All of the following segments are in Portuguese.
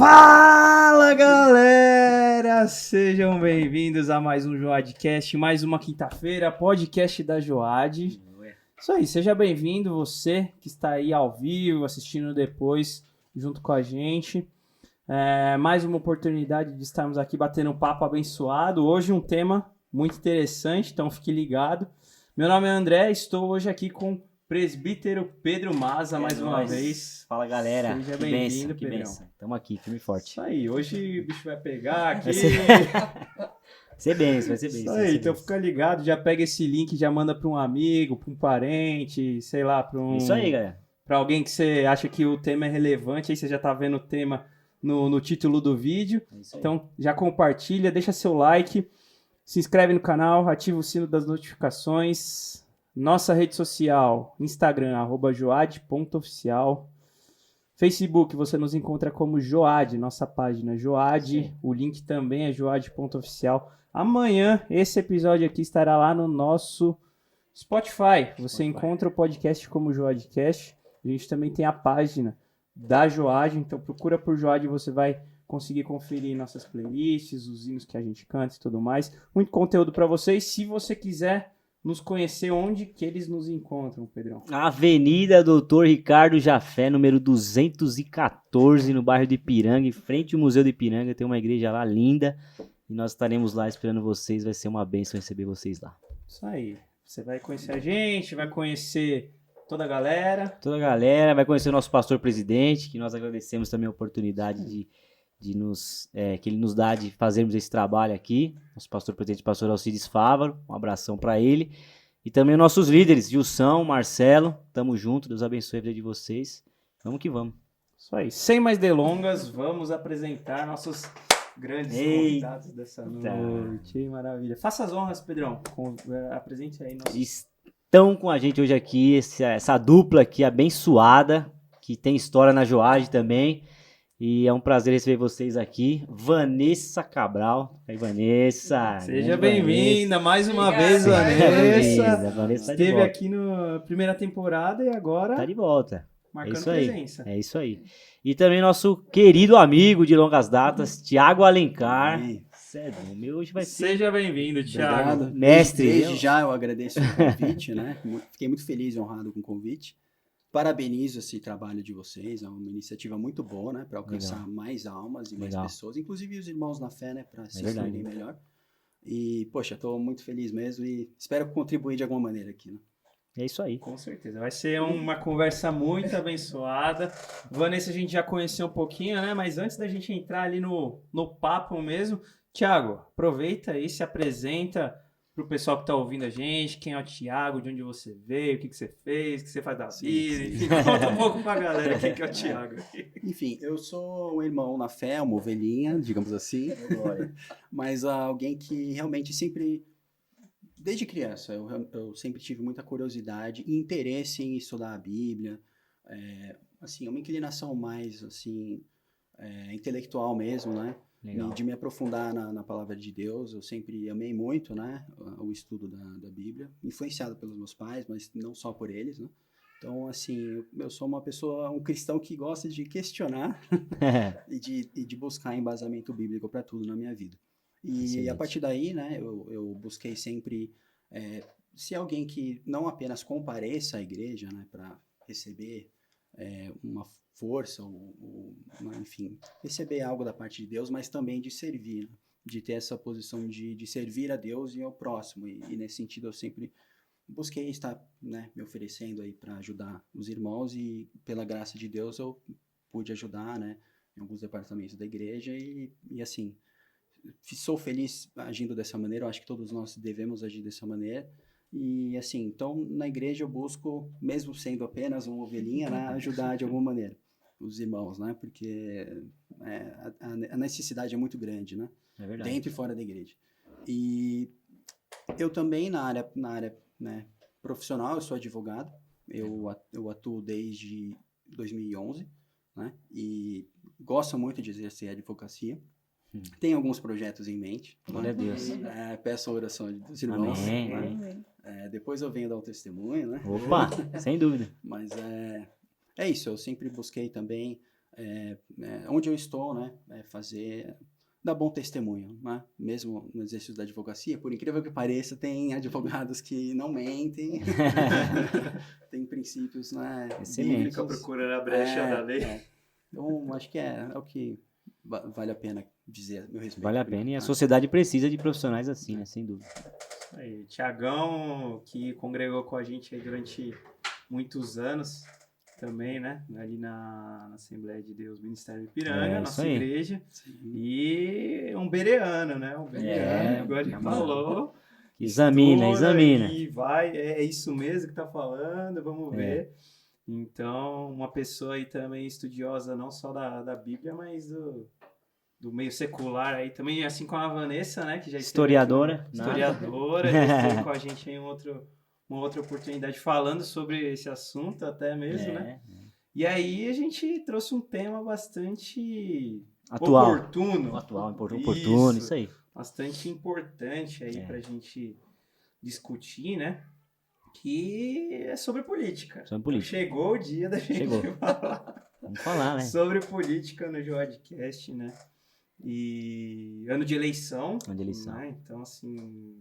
Fala, galera! Sejam bem-vindos a mais um Joadcast, mais uma quinta-feira, podcast da Joad. Isso aí, seja bem-vindo você que está aí ao vivo, assistindo depois, junto com a gente. Mais uma oportunidade de estarmos aqui batendo um papo abençoado. Hoje um tema muito interessante, então fique ligado. Meu nome é André, estou hoje aqui com o presbítero Pedro Maza, mais uma vez. Fala, galera. Seja bem-vindo, Pedrão. Tamo aqui, firme e forte. Isso aí, hoje o bicho vai pegar aqui. Vai ser bem. Isso aí, então fica ligado, já pega esse link, já manda para um amigo, para um parente, sei lá, para um... Isso aí, galera. Para alguém que você acha que o tema é relevante, aí você já tá vendo o tema no título do vídeo. Então já compartilha, deixa seu like, se inscreve no canal, ativa o sino das notificações. Nossa rede social, Instagram, @joad.oficial. Facebook, você nos encontra como Joad, nossa página Joad. O link também é joad.oficial. Amanhã, esse episódio aqui estará lá no nosso Spotify. Você encontra o podcast como Joadcast. A gente também tem a página da Joad, então procura por Joad e você vai conseguir conferir nossas playlists, os hinos que a gente canta e tudo mais. Muito conteúdo para vocês. Se você quiser nos conhecer, onde que eles nos encontram, Pedrão? Avenida Doutor Ricardo Jafé, número 214, no bairro de Ipiranga, em frente ao Museu de Ipiranga. Tem uma igreja lá linda e nós estaremos lá esperando vocês. Vai ser uma bênção receber vocês lá. Isso aí. Você vai conhecer a gente, vai conhecer toda a galera. Toda a galera, vai conhecer o nosso pastor presidente, que nós agradecemos também a oportunidade que ele nos dá de fazermos esse trabalho aqui. Nosso pastor presidente, pastor Alcides Fávaro, um abração para ele. E também nossos líderes, Gilson, Marcelo, tamo junto, Deus abençoe a vida de vocês. Vamos que vamos. Isso aí, sem mais delongas, vamos apresentar nossos grandes convidados dessa noite. Maravilha. Faça as honras, Pedrão. Apresente aí nossos... Estão com a gente hoje aqui, essa dupla aqui abençoada, que tem história na Joad também. E é um prazer receber vocês aqui. Vanessa Cabral. Aí, Vanessa. Seja bem-vinda mais uma vez, Vanessa. Vanessa esteve aqui na primeira temporada e agora... Tá de volta. Marcando presença. É isso aí. E também nosso querido amigo de longas datas, Thiago Alencar. Meu, hoje vai ser... Seja bem-vindo, Thiago. Obrigado. Mestre. Desde já eu agradeço o convite, né? Fiquei muito feliz e honrado com o convite. Parabenizo esse trabalho de vocês, é uma iniciativa muito boa, né, para alcançar mais almas e mais pessoas, inclusive os irmãos na fé, né, para se instruírem melhor. E, poxa, estou muito feliz mesmo e espero contribuir de alguma maneira aqui, né? É isso aí. Com certeza, vai ser uma conversa muito abençoada. Vanessa a gente já conheceu um pouquinho, né, mas antes da gente entrar ali no papo mesmo, Thiago, aproveita aí, se apresenta para o pessoal que está ouvindo a gente, quem é o Thiago, de onde você veio, o que você fez, o que você faz da vida, enfim, conta um pouco para a galera quem que é o Thiago. Enfim, eu sou um irmão na fé, uma ovelhinha, digamos assim, mas alguém que realmente sempre, desde criança, eu sempre tive muita curiosidade e interesse em estudar a Bíblia, assim, uma inclinação mais, assim, intelectual mesmo, né? E de me aprofundar na palavra de Deus. Eu sempre amei muito, né, o estudo da Bíblia, influenciado pelos meus pais, mas não só por eles, né? Então, assim, eu sou uma pessoa, um cristão que gosta de questionar e de buscar embasamento bíblico para tudo na minha vida. E a partir daí, né, eu busquei sempre ser alguém que não apenas compareça à igreja, né, para receber uma força, enfim, receber algo da parte de Deus, mas também de servir, né? De ter essa posição de servir a Deus e ao próximo, e nesse sentido eu sempre busquei estar, né, me oferecendo aí para ajudar os irmãos, e pela graça de Deus eu pude ajudar, né, em alguns departamentos da igreja, e assim, sou feliz agindo dessa maneira. Eu acho que todos nós devemos agir dessa maneira. E assim, então na igreja eu busco, mesmo sendo apenas uma ovelhinha, né, ajudar de alguma maneira os irmãos, né, porque a necessidade é muito grande, né, dentro e fora da igreja. E eu também na área né, profissional, eu sou advogado, eu atuo desde 2011, né, e gosto muito de exercer a advocacia. Tem alguns projetos em mente. Glória a Deus. Peço a oração dos irmãos. Amém. Né? Depois eu venho dar um testemunho, né? Opa, sem dúvida. Mas é isso, eu sempre busquei também onde eu estou, né, dar bom testemunho, né? Mesmo no exercício da advocacia, por incrível que pareça, tem advogados que não mentem, tem princípios, né? Excelente. Fica procurando a brecha da lei. Então, acho que é o que vale a pena dizer, a meu respeito. Vale a pena, e a sociedade precisa de profissionais assim, né? Sem dúvida. Aí, Tiagão, que congregou com a gente aí durante muitos anos também, né? Ali na Assembleia de Deus, Ministério de Ipiranga, nossa igreja. Sim. E um bereano, né? Um bereano, igual a gente falou. Examina. E vai, é isso mesmo que tá falando, vamos ver. Então, uma pessoa aí também estudiosa, não só da Bíblia, mas do meio secular aí também, assim como a Vanessa, né? Que já historiadora. Historiadora, já esteve com a gente em uma outra oportunidade falando sobre esse assunto até mesmo, né? E aí a gente trouxe um tema bastante oportuno. Oportuno, isso aí. Bastante importante aí pra gente discutir, né? Que é sobre política. Então, chegou o dia da gente falar. Vamos falar, né? Sobre política no Joadcast, né? E ano de eleição. Né? Então, assim,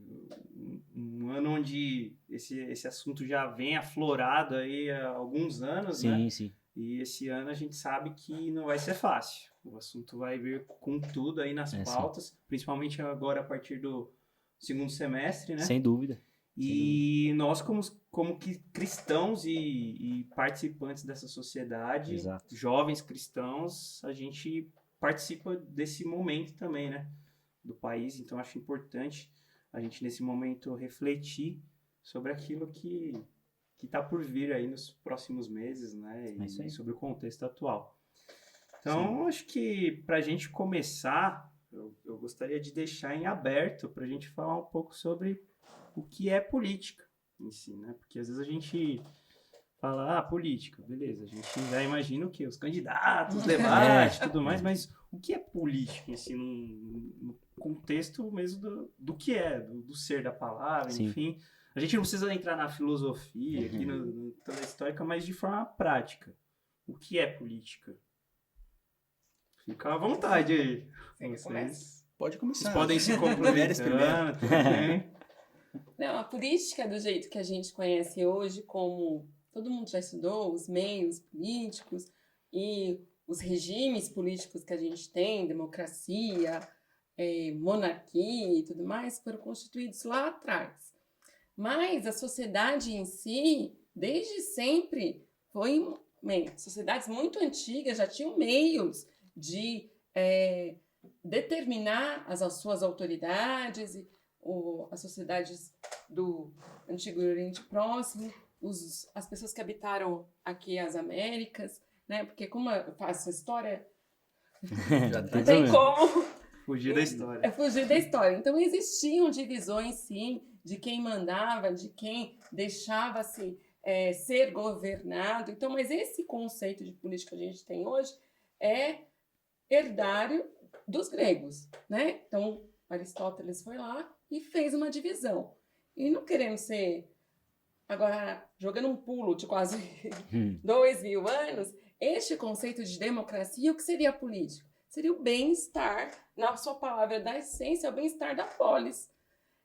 um ano onde esse assunto já vem aflorado aí há alguns anos, né? Sim. E esse ano a gente sabe que não vai ser fácil. O assunto vai vir com tudo aí nas pautas, principalmente agora a partir do segundo semestre, né? Sem dúvida. E nós, como que cristãos e participantes dessa sociedade, jovens cristãos, a gente participa desse momento também, né? Do país. Então, acho importante a gente, nesse momento, refletir sobre aquilo que está por vir aí nos próximos meses, né? E sobre o contexto atual. Então, acho que para a gente começar, eu gostaria de deixar em aberto para a gente falar um pouco sobre o que é política em si, né? Porque às vezes a gente fala, política, beleza, a gente já imagina o quê? Os candidatos, debate, tudo mais, mas o que é política em si, no contexto mesmo do que é, do ser da palavra, enfim. A gente não precisa entrar na filosofia, aqui no toda a histórica, mas de forma prática. O que é política? Fica à vontade aí. Vocês pode começar. Vocês podem se complementar também. Não, a política, do jeito que a gente conhece hoje, como todo mundo já estudou, os meios políticos e os regimes políticos que a gente tem, democracia, monarquia e tudo mais, foram constituídos lá atrás. Mas a sociedade em si, desde sempre, sociedades muito antigas já tinham meios de determinar as suas autoridades, as sociedades do Antigo Oriente Próximo, as pessoas que habitaram aqui as Américas, né? Porque como eu faço história, não tem como fugir da história. É fugir da história. Então existiam divisões, sim, de quem mandava, de quem deixava-se ser governado. Então, mas esse conceito de política que a gente tem hoje é herdário dos gregos, né? Então, Aristóteles foi lá e fez uma divisão. E não querendo ser, agora, jogando um pulo de quase 2000 anos, este conceito de democracia, o que seria a política? Seria o bem-estar, na sua palavra da essência, o bem-estar da polis.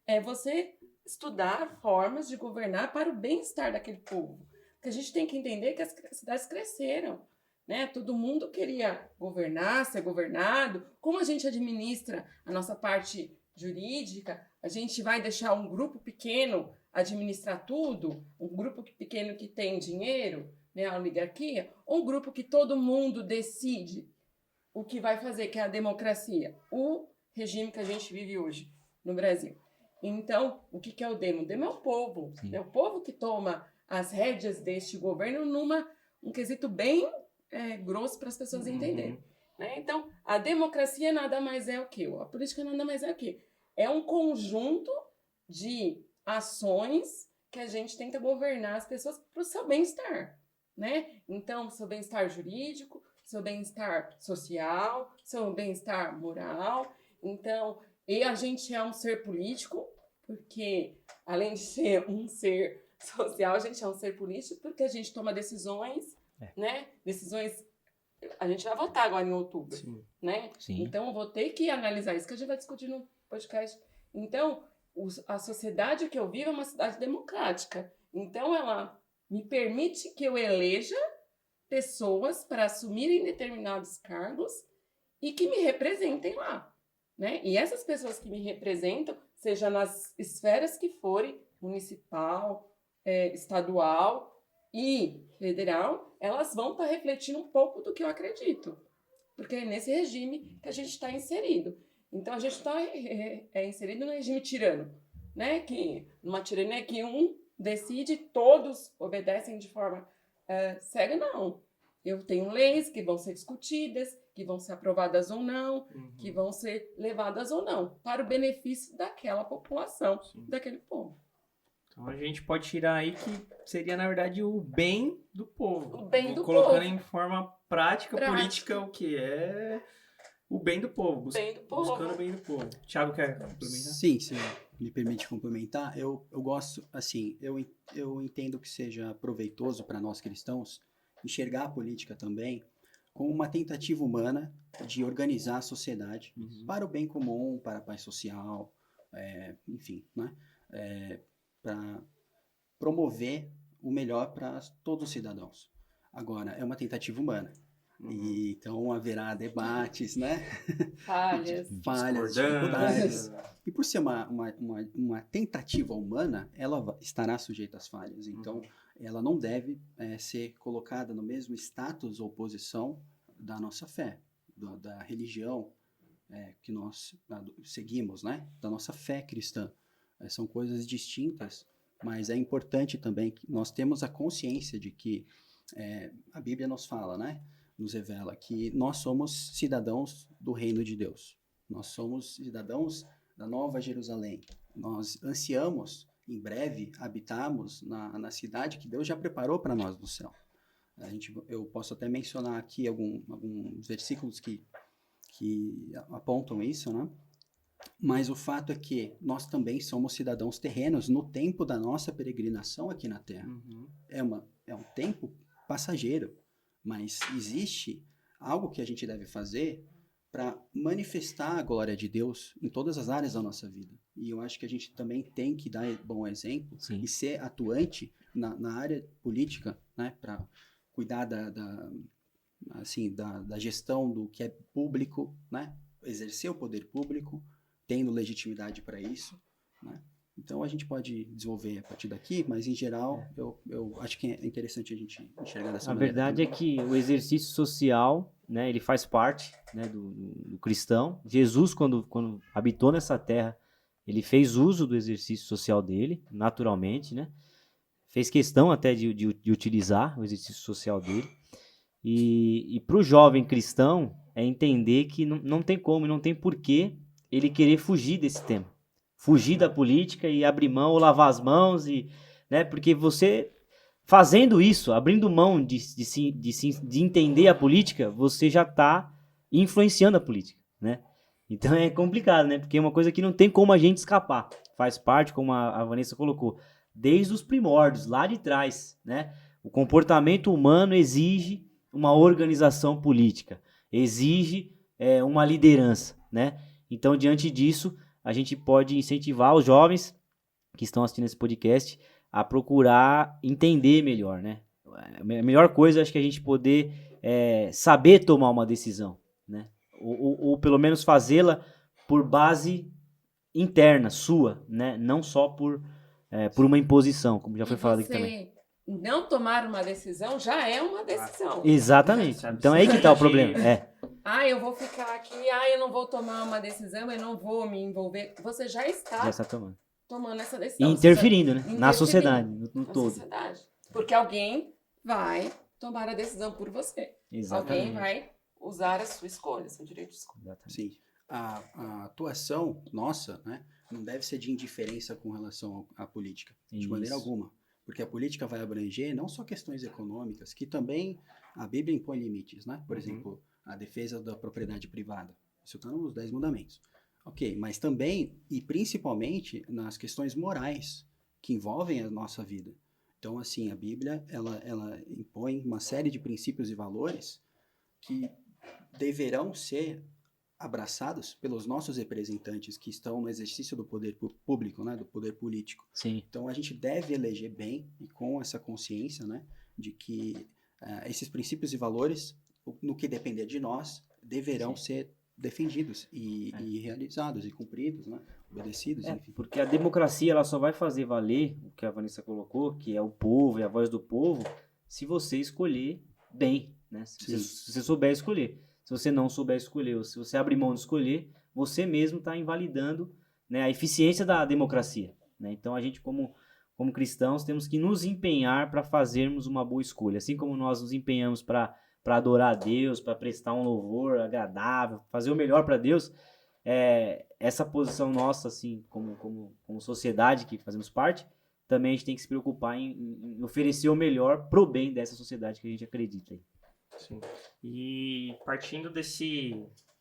É você estudar formas de governar para o bem-estar daquele povo. Porque a gente tem que entender que as cidades cresceram, né? Todo mundo queria governar, ser governado. Como a gente administra a nossa parte jurídica, a gente vai deixar um grupo pequeno administrar tudo, um grupo pequeno que tem dinheiro, né, a oligarquia, ou um grupo que todo mundo decide o que vai fazer, que é a democracia, o regime que a gente vive hoje no Brasil. Então, o que é o demo? O demo é o povo. É o povo que toma as rédeas deste governo um quesito bem grosso para as pessoas entenderem. Né? Então, a democracia nada mais é o quê? A política nada mais é o quê? É um conjunto de ações que a gente tenta governar as pessoas para o seu bem-estar. Né? Então, seu bem-estar jurídico, seu bem-estar social, seu bem-estar moral. Então, e a gente é um ser político, porque além de ser um ser social, a gente é um ser político, porque a gente toma decisões, né? Decisões a gente vai votar agora em outubro, Sim. né? Sim. Então, eu vou ter que analisar isso, que a gente vai discutir no podcast. Então, a sociedade que eu vivo é uma sociedade democrática. Então, ela me permite que eu eleja pessoas para assumirem determinados cargos e que me representem lá, né? E essas pessoas que me representam, seja nas esferas que forem, municipal, estadual e federal, elas vão estar refletindo um pouco do que eu acredito, porque é nesse regime que a gente está inserido. Então, a gente está inserido no regime tirano, né? Que, numa tirania que um decide, todos obedecem de forma cega, não. Eu tenho leis que vão ser discutidas, que vão ser aprovadas ou não, que vão ser levadas ou não, para o benefício daquela população, daquele povo. Então a gente pode tirar aí que seria, na verdade, o bem do povo. O bem do Colocando povo. em forma prática, política, o que é o bem do povo. Bem do povo. Buscando o bem do povo. Thiago, quer complementar? Sim, se me permite complementar, eu gosto, assim, eu entendo que seja proveitoso para nós cristãos enxergar a política também como uma tentativa humana de organizar a sociedade para o bem comum, para a paz social, enfim, né? Para promover o melhor para todos os cidadãos. Agora, é uma tentativa humana. E, então haverá debates, né? Falhas. Dificuldades. E por ser uma tentativa humana, ela estará sujeita às falhas. Então, ela não deve ser colocada no mesmo status ou posição da nossa fé, da religião que nós seguimos, né? Da nossa fé cristã. São coisas distintas, mas é importante também que nós temos a consciência de que a Bíblia nos fala, né? Nos revela que nós somos cidadãos do reino de Deus. Nós somos cidadãos da Nova Jerusalém. Nós ansiamos, em breve, habitarmos na cidade que Deus já preparou para nós no céu. Eu posso até mencionar aqui alguns versículos que apontam isso, né? Mas o fato é que nós também somos cidadãos terrenos no tempo da nossa peregrinação aqui na Terra. É um tempo passageiro, mas existe algo que a gente deve fazer para manifestar a glória de Deus em todas as áreas da nossa vida. E eu acho que a gente também tem que dar bom exemplo e ser atuante na área política, né, para cuidar da gestão do que é público, né, exercer o poder público, tendo legitimidade para isso, né? Então a gente pode desenvolver a partir daqui, mas em geral eu acho que é interessante a gente enxergar dessa maneira. A verdade é que o exercício social, né, ele faz parte, né, do cristão. Jesus, quando habitou nessa terra, ele fez uso do exercício social dele, naturalmente, né? Fez questão até de utilizar o exercício social dele. E para o jovem cristão é entender que não tem como, não tem porquê ele querer fugir desse tema. Fugir da política e abrir mão ou lavar as mãos, né? Porque você, fazendo isso, abrindo mão de entender a política, você já está influenciando a política, né? Então é complicado, né? Porque é uma coisa que não tem como a gente escapar. Faz parte, como a Vanessa colocou, desde os primórdios, lá de trás, né? O comportamento humano exige uma organização política, exige uma liderança, né? Então, diante disso, a gente pode incentivar os jovens que estão assistindo esse podcast a procurar entender melhor, né? A melhor coisa, acho que é a gente poder saber tomar uma decisão, né? Ou pelo menos fazê-la por base interna, sua, né? Não só por uma imposição, como já foi falado aqui também. Não tomar uma decisão já é uma decisão. Exatamente. Então é aí que está o problema. Eu vou ficar aqui, eu não vou tomar uma decisão, eu não vou me envolver. Você já está tomando essa decisão. E interferindo, né? Na sociedade, no todo. Sociedade. Porque alguém vai tomar a decisão por você. Exatamente. Alguém vai usar a sua escolha, seu direito de escolha. Exatamente. Sim. A atuação nossa, né, não deve ser de indiferença com relação à política, de maneira alguma. Porque a política vai abranger não só questões econômicas, que também a Bíblia impõe limites, né? Por exemplo, a defesa da propriedade privada. Isso está nos 10 mandamentos. Ok, mas também e principalmente nas questões morais que envolvem a nossa vida. Então, assim, a Bíblia, ela impõe uma série de princípios e valores que deverão ser abraçados pelos nossos representantes que estão no exercício do poder público, né, do poder político. Sim. Então, a gente deve eleger bem e com essa consciência, né, de que esses princípios e valores, no que depender de nós, deverão ser defendidos e realizados e cumpridos, né, obedecidos, enfim. Porque a democracia ela só vai fazer valer o que a Vanessa colocou, que é o povo e a voz do povo, se você escolher bem, né? Se você souber escolher. Se você não souber escolher, ou se você abrir mão de escolher, você mesmo está invalidando, né, a eficiência da democracia, né? Então a gente, como cristãos, temos que nos empenhar para fazermos uma boa escolha. Assim como nós nos empenhamos para adorar a Deus, para prestar um louvor agradável, fazer o melhor para Deus, essa posição nossa, assim, como sociedade que fazemos parte, também a gente tem que se preocupar em oferecer o melhor pro bem dessa sociedade que a gente acredita. Sim. E partindo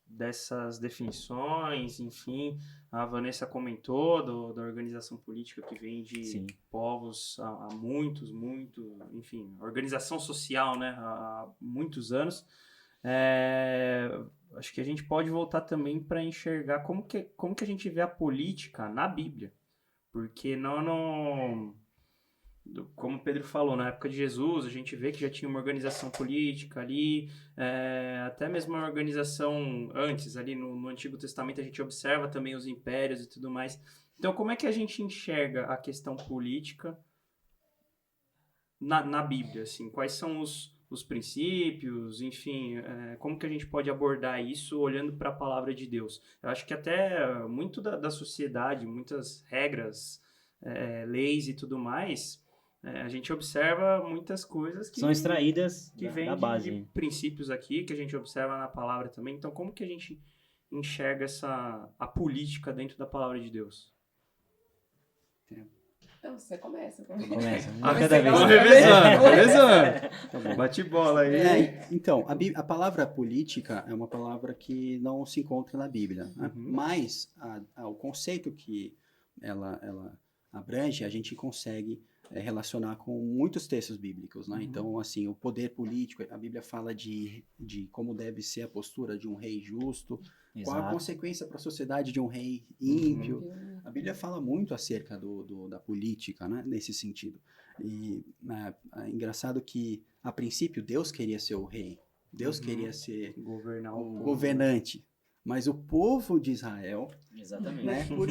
dessas definições, enfim, a Vanessa comentou da organização política que vem de povos há muitos, enfim, organização social, né, há muitos anos. Acho que a gente pode voltar também para enxergar como que a gente vê a política na Bíblia, porque como o Pedro falou, na época de Jesus, a gente vê que já tinha uma organização política ali, até mesmo uma organização antes, ali no Antigo Testamento, a gente observa também os impérios e tudo mais. Então, como é que a gente enxerga a questão política na Bíblia? Assim? Quais são os princípios, enfim, como que a gente pode abordar isso olhando para a palavra de Deus? Eu acho que até muito da sociedade, muitas regras, leis e tudo mais, a gente observa muitas coisas que são extraídas que vêm da base. De princípios aqui, que a gente observa na palavra também. Então, como que a gente enxerga a política dentro da palavra de Deus? Então, você começa. Começa. Cada vez. Vamos revezando. Bate bola aí. Então, a palavra política é uma palavra que não se encontra na Bíblia, né? Mas o conceito que ela abrange, a gente consegue relacionar com muitos textos bíblicos, né? Então, assim, o poder político, a Bíblia fala de como deve ser a postura de um rei justo, qual a consequência para a sociedade de um rei ímpio. A Bíblia fala muito acerca da política, né? Nesse sentido. E é engraçado que, a princípio, Deus queria ser o rei, Deus queria ser governar o governante. Mas o povo de Israel, exatamente, né, por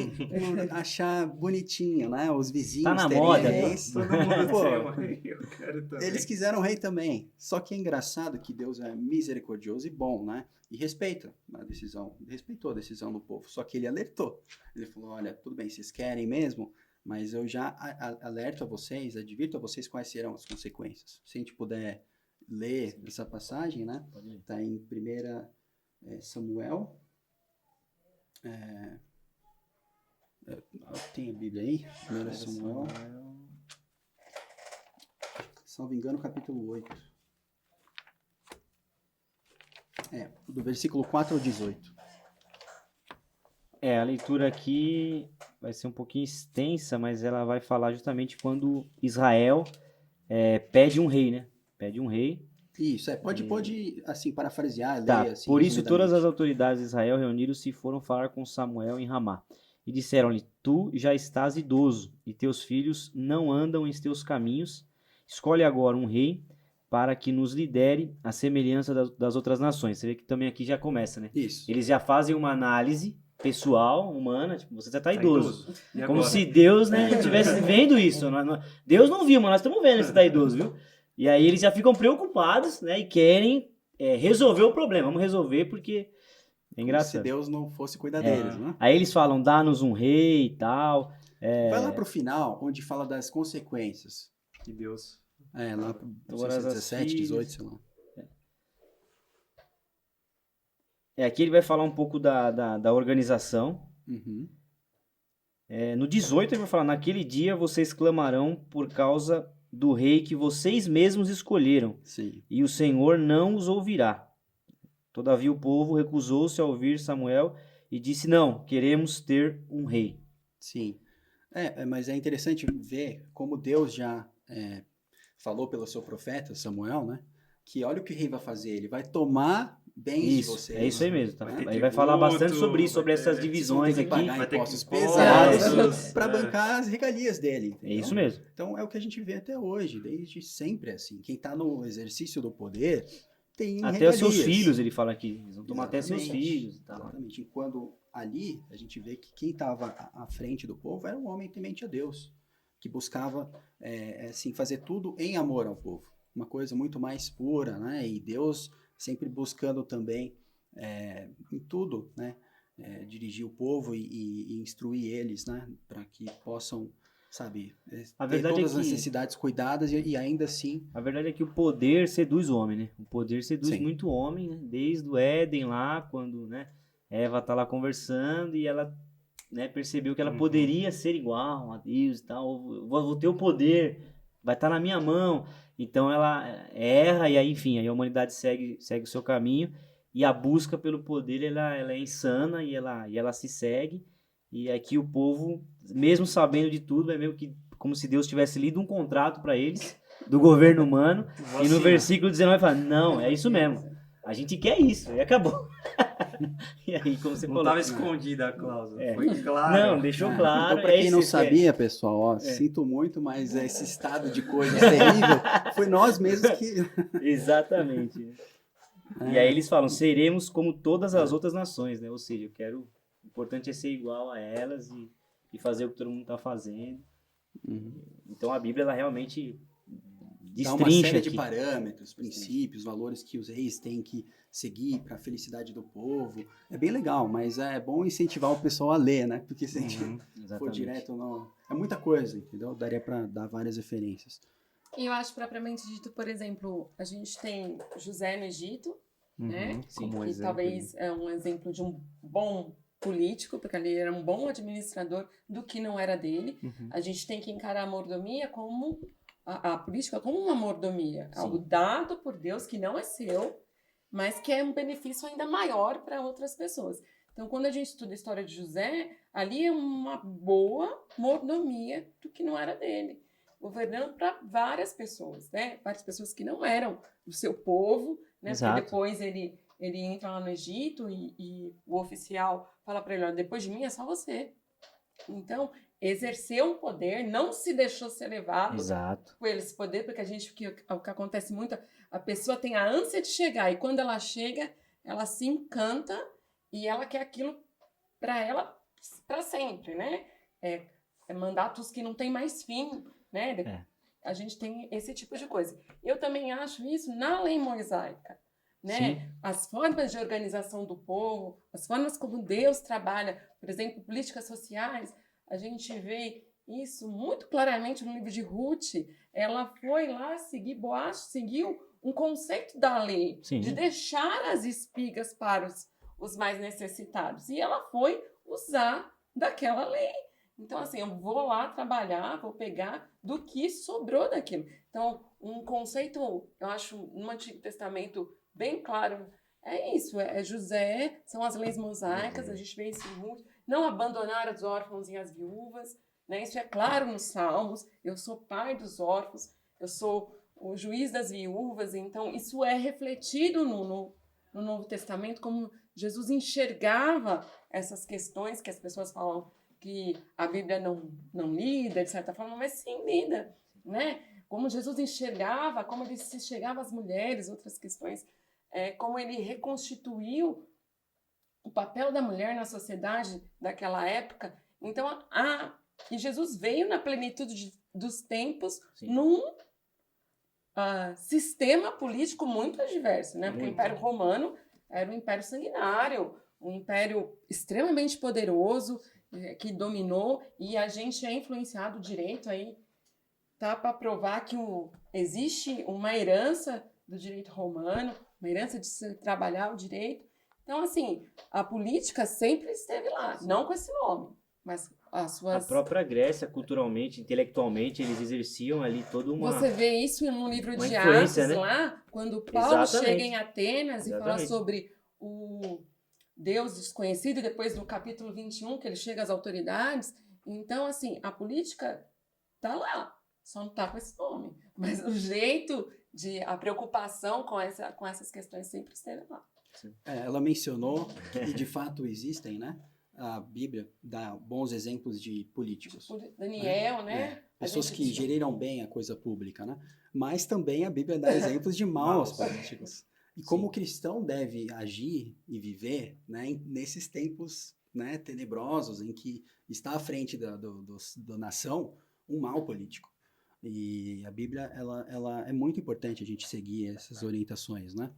achar bonitinho, né, os vizinhos tá na moda, reis, todo mundo eu quero também. Eles quiseram rei também. Só que é engraçado que Deus é misericordioso e bom, né? E respeitou a decisão do povo. Só que ele alertou. Ele falou, olha, tudo bem, vocês querem mesmo, mas eu já alerto a vocês, advirto a vocês quais serão as consequências. Se a gente puder ler essa passagem, né? Está em 1 Samuel. Tem a Bíblia aí? 1 Samuel. Salvo engano, capítulo 8. Do versículo 4 ao 18. A leitura aqui vai ser um pouquinho extensa, mas ela vai falar justamente quando Israel pede um rei, né? Pede um rei. Isso, pode assim, parafrasear, ler assim. Por isso todas as autoridades de Israel reuniram-se e foram falar com Samuel em Ramá. E disseram-lhe, tu já estás idoso, e teus filhos não andam em teus caminhos. Escolhe agora um rei para que nos lidere à semelhança das outras nações. Você vê que também aqui já começa, né? Isso. Eles já fazem uma análise pessoal, humana, tipo, você já está idoso. Como agora? se Deus, né, estivesse vendo isso. Deus não viu, mas nós estamos vendo que você está idoso, viu? E aí eles já ficam preocupados, né, e querem resolver o problema. Vamos resolver porque é engraçado. Como se Deus não fosse cuidar deles, né? Aí eles falam, dá-nos um rei e tal. Vai lá pro final, onde fala das consequências. De Deus. Lá pro 17, 18, sei lá. Aqui ele vai falar um pouco da organização. No 18 ele vai falar, naquele dia vocês clamarão por causa do rei que vocês mesmos escolheram. Sim. E o Senhor não os ouvirá. Todavia o povo recusou-se a ouvir Samuel e disse, não, queremos ter um rei. Sim. Mas é interessante ver como Deus já falou pelo seu profeta Samuel, né? que olha o que o rei vai fazer, ele vai tomar bens de Isso, vocês. é isso aí mesmo. Tá? Vai ter Aí vai falar tributo, bastante sobre isso, sobre vai ter- essas divisões Vocês vão ter que aqui. pagar Vai ter impostos impostos, pesados para é. bancar as regalias dele. É entendeu? isso mesmo. Então é o que a gente vê até hoje, desde sempre assim. Quem está no exercício do poder tem Até os seus regalias. filhos, ele fala aqui. Eles vão tomar até seus Exatamente. filhos e tal. Exatamente. E quando ali a gente vê que quem estava à frente do povo era um homem temente a Deus, que buscava assim, fazer tudo em amor ao povo. Uma coisa muito mais pura, né? E Deus sempre buscando também em tudo, né? Dirigir o povo e instruir eles, né? Para que possam, sabe, A ter verdade é todas as que- necessidades cuidadas e ainda assim. A verdade é que o poder seduz o homem, né? O poder seduz Sim. muito o homem, né? Desde o Éden lá, quando, né, Eva tá lá conversando e ela, né, percebeu que ela poderia ser igual a Deus e tal. Vou ter o poder, vai estar na minha mão. Então ela erra e aí, enfim, aí a humanidade segue o seu caminho e a busca pelo poder, ela é insana e ela se segue. E aqui o povo, mesmo sabendo de tudo, é meio que como se Deus tivesse lido um contrato para eles, do governo humano, e no versículo 19 fala, não, é isso mesmo, a gente quer isso, e acabou. E aí, como você Não falou... estava escondida a cláusula, É. foi claro. Não, deixou claro. Então, para quem é não isso que é. sabia, pessoal, ó, sinto muito, mas esse estado de coisas terrível foi nós mesmos que. Exatamente. E aí eles falam, seremos como todas as outras nações, né? Ou seja, o importante é ser igual a elas e fazer o que todo mundo está fazendo. Então a Bíblia, ela realmente Dá uma destrincha série de aqui. parâmetros, princípios, valores que os reis têm que seguir para a felicidade do povo. É bem legal, mas é bom incentivar o pessoal a ler, né? Porque se a gente for Exatamente. direto, não... é muita coisa, entendeu? Daria para dar várias referências. E eu acho propriamente dito, por exemplo, a gente tem José no Egito, né? Sim, como Que exemplo, talvez é um exemplo de um bom político, porque ele era um bom administrador do que não era dele. A gente tem que encarar a mordomia como a política como uma mordomia, algo dado por Deus que não é seu, mas que é um benefício ainda maior para outras pessoas. Então, quando a gente estuda a história de José, ali é uma boa mordomia do que não era dele, governando para várias pessoas, né? Várias pessoas que não eram do seu povo, né? Exato. Porque depois ele entra lá no Egito e o oficial fala para ele, olha, depois de mim é só você. Então, exerceu um poder, não se deixou ser levado Exato. por esse poder, porque o que acontece muito, a pessoa tem a ânsia de chegar, e quando ela chega, ela se encanta e ela quer aquilo para ela para sempre, né? É mandatos que não tem mais fim, né? A gente tem esse tipo de coisa. Eu também acho isso na lei mosaica, né? Sim. As formas de organização do povo, as formas como Deus trabalha, por exemplo, políticas sociais, a gente vê isso muito claramente no livro de Ruth. Ela foi lá seguir, Boaz seguiu um conceito da lei, Sim. de deixar as espigas para os mais necessitados. E ela foi usar daquela lei. Então, assim, eu vou lá trabalhar, vou pegar do que sobrou daquilo. Então, um conceito, eu acho, no Antigo Testamento bem claro, é isso, José, são as leis mosaicas, a gente vê isso muito, não abandonar os órfãos e as viúvas, né? Isso é claro nos Salmos, eu sou pai dos órfãos, eu sou o juiz das viúvas, então isso é refletido no Novo Testamento, como Jesus enxergava essas questões que as pessoas falam que a Bíblia não lida, de certa forma, mas sim lida, né? Como Jesus enxergava, como ele se chegava às mulheres, outras questões, como ele reconstituiu o papel da mulher na sociedade daquela época. Então, e Jesus veio na plenitude dos tempos, Sim. num sistema político muito adverso, né? Porque o Império Romano era um império sanguinário, um império extremamente poderoso, que dominou, e a gente é influenciado direito aí, tá, para provar que existe uma herança do direito romano, uma herança de se trabalhar o direito. Então, assim, a política sempre esteve lá, não com esse nome, mas as suas... A própria Grécia, culturalmente, intelectualmente, eles exerciam ali toda uma... Você vê isso no livro uma de influência, Atos, né? lá, quando Paulo Exatamente. chega em Atenas e fala Exatamente. sobre o Deus desconhecido, e depois no capítulo 21, que ele chega às autoridades. Então, assim, a política tá lá, só não tá com esse nome. Mas o jeito a preocupação com essas questões sempre esteve lá. Ela mencionou que de fato existem, né? A Bíblia dá bons exemplos de políticos. Daniel, né? Pessoas que geriram bem a coisa pública, né? Mas também a Bíblia dá exemplos de maus políticos. E como o cristão deve agir e viver, né, nesses tempos, né, tenebrosos em que está à frente da nação um mau político. E a Bíblia ela é muito importante a gente seguir essas orientações, né?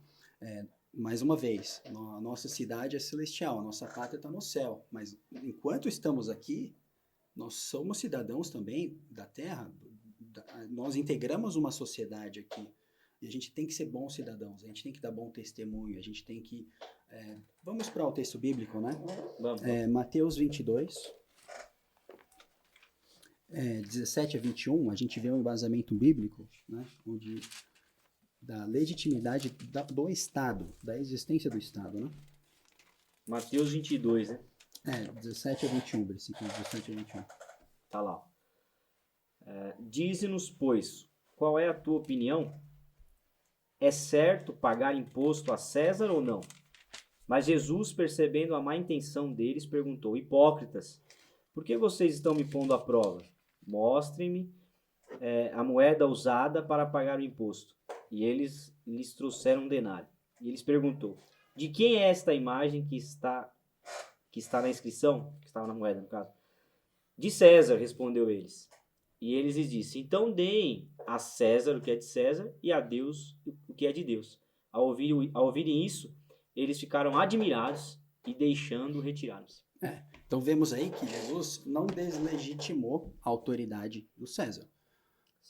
Mais uma vez, a nossa cidade é celestial, a nossa pátria está no céu. Mas enquanto estamos aqui, nós somos cidadãos também da terra. Nós integramos uma sociedade aqui. E a gente tem que ser bons cidadãos, a gente tem que dar bom testemunho, a gente tem que... vamos para o texto bíblico, né? Vamos. Mateus 22, 17 a 21, a gente vê um embasamento bíblico, né? Onde... da legitimidade do Estado, da existência do Estado, né? Mateus 22, né? 17 a 21, versículos 17 a 21. Tá lá. Dize-nos, pois, qual é a tua opinião? É certo pagar imposto a César ou não? Mas Jesus, percebendo a má intenção deles, perguntou, hipócritas, por que vocês estão me pondo à prova? Mostrem-me a moeda usada para pagar o imposto. E eles lhes trouxeram um denário. E eles perguntou, de quem é esta imagem que está na inscrição? Que estava na moeda, no caso. De César, respondeu eles. E eles lhes disse, então deem a César o que é de César e a Deus o que é de Deus. Ao ouvirem isso, eles ficaram admirados e deixando retiraram-se. Então vemos aí que Jesus não deslegitimou a autoridade do César,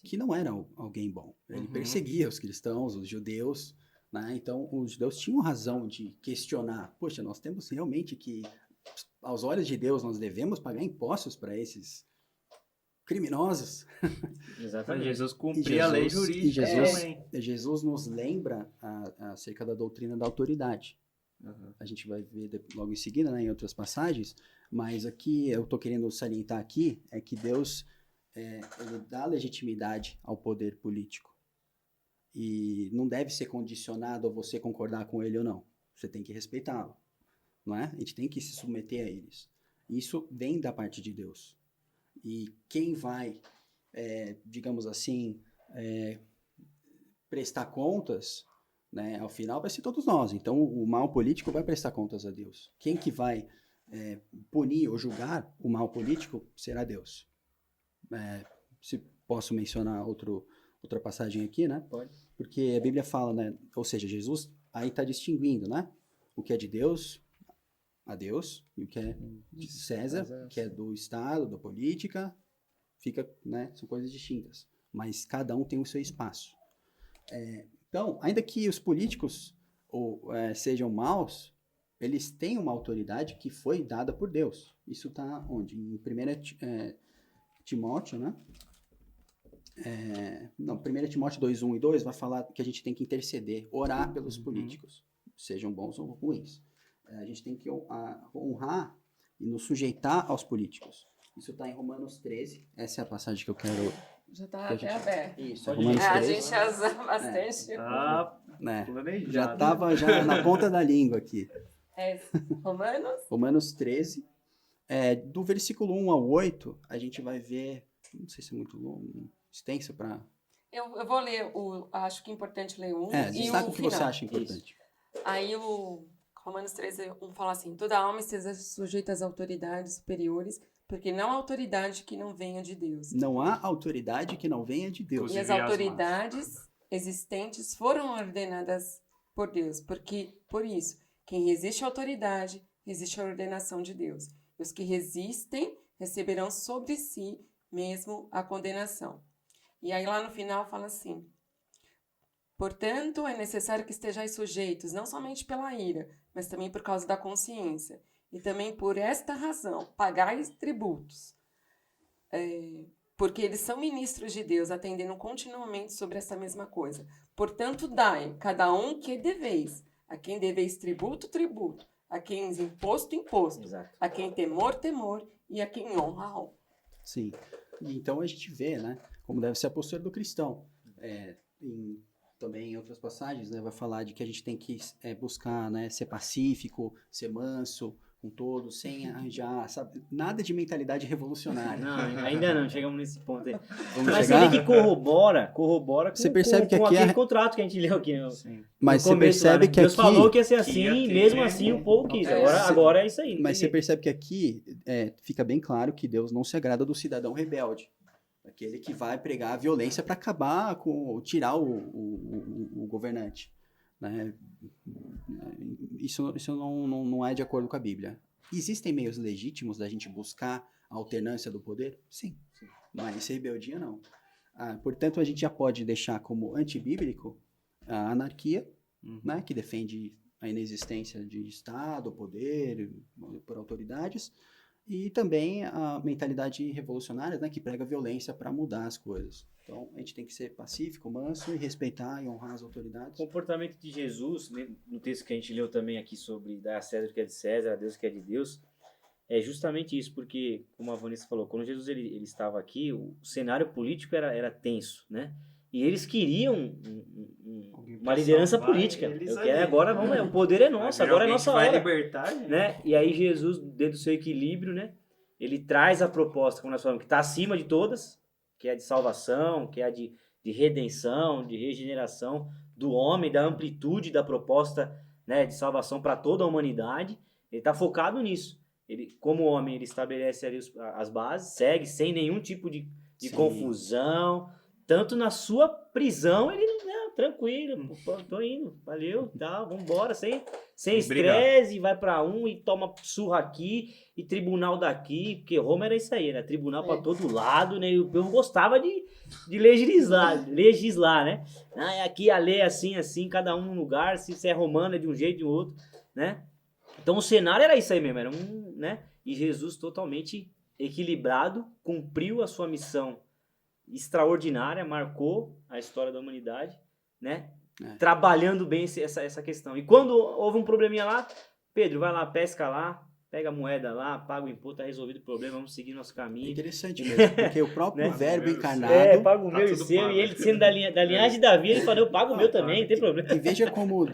que não era alguém bom. Ele perseguia os cristãos, os judeus, né? Então os judeus tinham razão de questionar, poxa, nós temos realmente que, aos olhos de Deus, nós devemos pagar impostos para esses criminosos. Exatamente. Jesus cumpria a lei jurídica. E Jesus nos lembra acerca da doutrina da autoridade. A gente vai ver logo em seguida, né, em outras passagens, mas aqui eu estou querendo salientar aqui é que Deus ele dá legitimidade ao poder político e não deve ser condicionado a você concordar com ele ou não. Você tem que respeitá-lo, não é? A gente tem que se submeter a eles. Isso vem da parte de Deus. E quem vai, digamos assim, prestar contas, né, ao final vai ser todos nós. Então o mal político vai prestar contas a Deus. Quem que vai punir ou julgar o mal político será Deus. Se posso mencionar outra passagem aqui, né? Pode. Porque a Bíblia fala, né? Ou seja, Jesus aí está distinguindo, né? O que é de Deus, a Deus, e o que é de César, que é do Estado, da política, fica, né? São coisas distintas. Mas cada um tem o seu espaço. Então, ainda que os políticos sejam maus, eles têm uma autoridade que foi dada por Deus. Isso está onde? Em 1 Timóteo, né? 1 Timóteo 2, 1 e 2 vai falar que a gente tem que interceder, orar pelos políticos, sejam bons ou ruins. A gente tem que honrar e nos sujeitar aos políticos. Isso está em Romanos 13. Essa é a passagem que eu quero... Já está até aberto. Isso, Romanos 13. A gente usa bastante. Já estava na ponta da língua aqui. Romanos 13. Do versículo 1 ao 8, a gente vai ver... Não sei se é muito longo, extenso para... Eu vou ler acho que é importante ler um e destaca o o que final. você acha importante. Isso. Aí o Romanos 13, 1 fala assim, toda alma esteja sujeita às autoridades superiores, porque não há autoridade que não venha de Deus. Não há autoridade que não venha de Deus. E as autoridades existentes foram ordenadas por Deus, porque, por isso, quem resiste à autoridade, resiste à ordenação de Deus. E os que resistem receberão sobre si mesmo a condenação. E aí lá no final fala assim, portanto, é necessário que estejais sujeitos, não somente pela ira, mas também por causa da consciência. E também por esta razão, pagais tributos. Porque eles são ministros de Deus, atendendo continuamente sobre essa mesma coisa. Portanto, dai, cada um que deveis. A quem deveis tributo, tributo. A quem imposto, imposto. Exato. A quem temor, temor. E a quem honra, honra. Sim. E então a gente vê, né, como deve ser a postura do cristão. Em também em outras passagens, né, vai falar de que a gente tem que buscar, né, ser pacífico, ser manso com todos, sem arranjar, sabe, nada de mentalidade revolucionária. Não, ainda não, chegamos nesse ponto aí. Vamos Mas chegar? você vê que corrobora com, Você percebe que com aqui aquele contrato que a gente leu aqui. Mas no você começo lá, percebe né? que Deus aqui... falou que ia ser que assim, ia ter, mesmo assim o povo quis. Agora é isso aí. Mas você percebe que aqui fica bem claro que Deus não se agrada do cidadão rebelde. Aquele que vai pregar a violência para acabar com... tirar o governante. Né? Isso não é de acordo com a Bíblia. Existem meios legítimos da gente buscar a alternância do poder? Sim. Mas rebeldia não. Portanto, a gente já pode deixar como antibíblico a anarquia, né, que defende a inexistência de Estado, poder, por autoridades, e também a mentalidade revolucionária, né, que prega violência para mudar as coisas. Então, a gente tem que ser pacífico, manso e respeitar e honrar as autoridades. O comportamento de Jesus, né, no texto que a gente leu também aqui sobre dar a César o que é de César, a Deus o que é de Deus, é justamente isso, porque, como a Vanessa falou, quando Jesus ele estava aqui, o cenário político era tenso, né? E eles queriam uma liderança política. Eu quero agora, o poder é nosso, agora é nossa hora. Libertar, né? E aí Jesus, dentro do seu equilíbrio, né? Ele traz a proposta, como nós falamos, que está acima de todas, que é de salvação, que é de redenção, de regeneração do homem, da amplitude da proposta, né, de salvação para toda a humanidade. Ele está focado nisso. Ele, como homem, ele estabelece ali as bases, segue sem nenhum tipo de confusão. Tanto na sua prisão, ele não, tranquilo, tô indo, valeu, tá, vambora, sem estresse, vai pra e toma surra aqui, e tribunal daqui, porque Roma era isso aí, era tribunal pra todo lado, né, e o povo gostava de legislar, né, aqui a lei é assim, cada um num lugar, se é romano é de um jeito, de outro, né, então o cenário era isso aí mesmo, era né, e Jesus totalmente equilibrado, cumpriu a sua missão extraordinária, marcou a história da humanidade, né? Trabalhando bem essa questão. E quando houve um probleminha lá, Pedro, vai lá, pesca lá, pega a moeda lá, paga o imposto, tá resolvido o problema, vamos seguir nosso caminho. É interessante mesmo, porque o próprio né? verbo encarnado... paga o meu e o seu, e ele sendo da linhagem de Davi, ele falou, eu pago o meu também, não tem problema. E veja como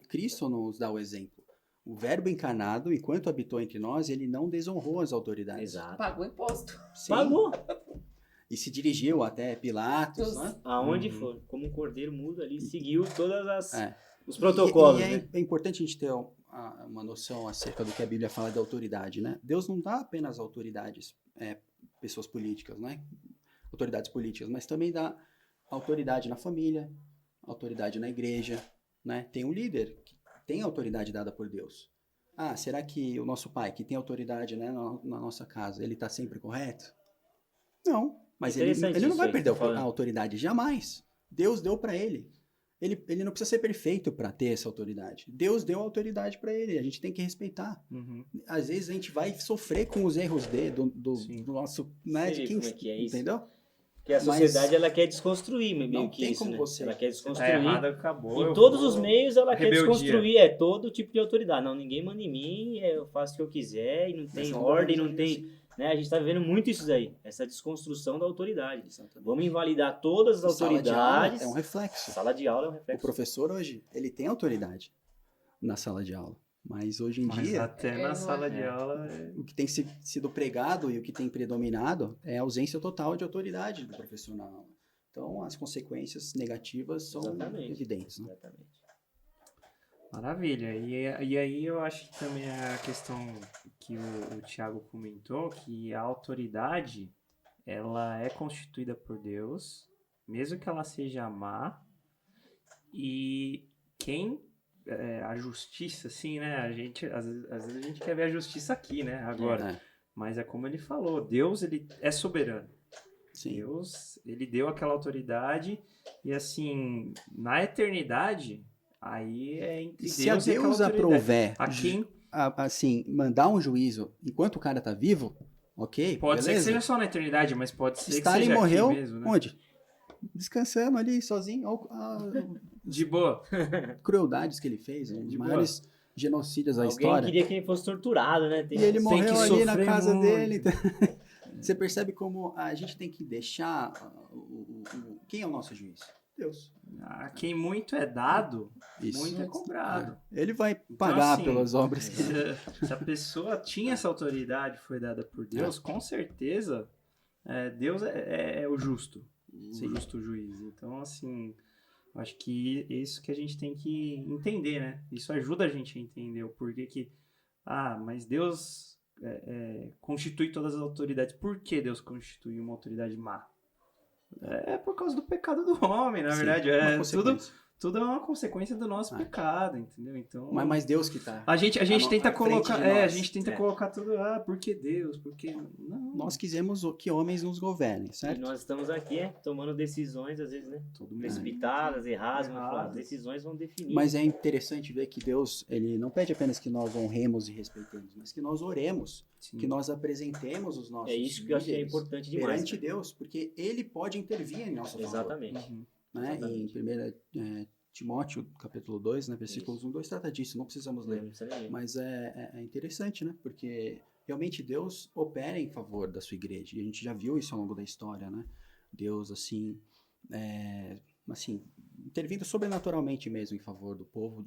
Cristo nos dá o exemplo. O verbo encarnado, enquanto habitou entre nós, ele não desonrou as autoridades. Exato. Pagou imposto. Sim. Pagou. E se dirigiu até Pilatos, né? Aonde for, como um cordeiro mudo ali, seguiu todas os protocolos. É importante a gente ter uma noção acerca do que a Bíblia fala de autoridade, né? Deus não dá apenas autoridades, pessoas políticas, né? Autoridades políticas, mas também dá autoridade na família, autoridade na igreja, né? Tem um líder que tem autoridade dada por Deus. Será que o nosso pai, que tem autoridade, né, na nossa casa, ele está sempre correto? Não. Mas ele não vai perder a autoridade, jamais. Deus deu para ele. Ele não precisa ser perfeito para ter essa autoridade. Deus deu a autoridade para ele, a gente tem que respeitar. Às vezes a gente vai sofrer com os erros do nosso... Né, de quem, que é isso. entendeu? Porque a sociedade, ela quer desconstruir meio não que tem isso, como né? você. Ela quer desconstruir. Errado, acabou. Em todos os meios, ela quer desconstruir todo tipo de autoridade. Não, ninguém manda em mim, eu faço o que eu quiser, e não tem ordem, não tem... Né? A gente está vivendo muito isso aí, essa desconstrução da autoridade. Exatamente. Vamos invalidar todas as autoridades. Sala de aula é um reflexo. Sala de aula é um reflexo. O professor hoje, ele tem autoridade na sala de aula. Mas hoje em dia... até na sala de aula... O que tem sido pregado e o que tem predominado é a ausência total de autoridade do professor na aula. Então, as consequências negativas são evidentes. Né? Exatamente. Maravilha. E aí eu acho que também a questão que o Thiago comentou, que a autoridade, ela é constituída por Deus, mesmo que ela seja má, e a justiça, assim, né, às vezes a gente quer ver a justiça aqui, né, agora, mas é como ele falou, Deus, ele é soberano. Sim. Deus, ele deu aquela autoridade, e assim, na eternidade... Aí é entre se Deus a Deus aprover assim, mandar um juízo enquanto o cara tá vivo, ok, pode beleza? ser que seja só na eternidade, mas pode ser Stalin que seja morreu aqui mesmo, né? Onde? Descansando ali, sozinho. De boa. Crueldades que ele fez, um dos maiores genocídios da história. Alguém queria que ele fosse torturado, né? E ele morreu ali na casa dele. Você percebe como a gente tem que deixar... Quem é o nosso juiz? Deus. A quem muito é dado, Isso. muito é cobrado. Ele vai pagar assim, pelas obras. Se a pessoa tinha essa autoridade, foi dada por Deus, com certeza Deus é o justo, o justo juiz. Então, assim, acho que isso que a gente tem que entender, né? Isso ajuda a gente a entender o porquê que, mas Deus constitui todas as autoridades. Por que Deus constitui uma autoridade má? É por causa do pecado do homem, na verdade. Tudo é uma consequência do nosso pecado, entendeu? Então, mas Deus que tá. A gente tenta colocar, a gente tenta colocar tudo, por que Deus? Porque não. Nós quisemos que homens nos governem, certo? E nós estamos aqui tomando decisões, às vezes, né? Precipitadas, erradas, mas as decisões vão definir. Mas é interessante ver que Deus, ele não pede apenas que nós honremos e respeitemos, mas que nós oremos, que nós apresentemos os nossos isso que eu acho que é importante demais. Perante Deus, porque ele pode intervir em nosso favor. Exatamente. Né? Em 1 Timóteo, capítulo 2, né, versículos 1 e 2, trata disso, não precisamos ler. Mas é interessante, né? Porque realmente Deus opera em favor da sua igreja. E a gente já viu isso ao longo da história, né? Deus, assim, intervindo sobrenaturalmente mesmo em favor do povo,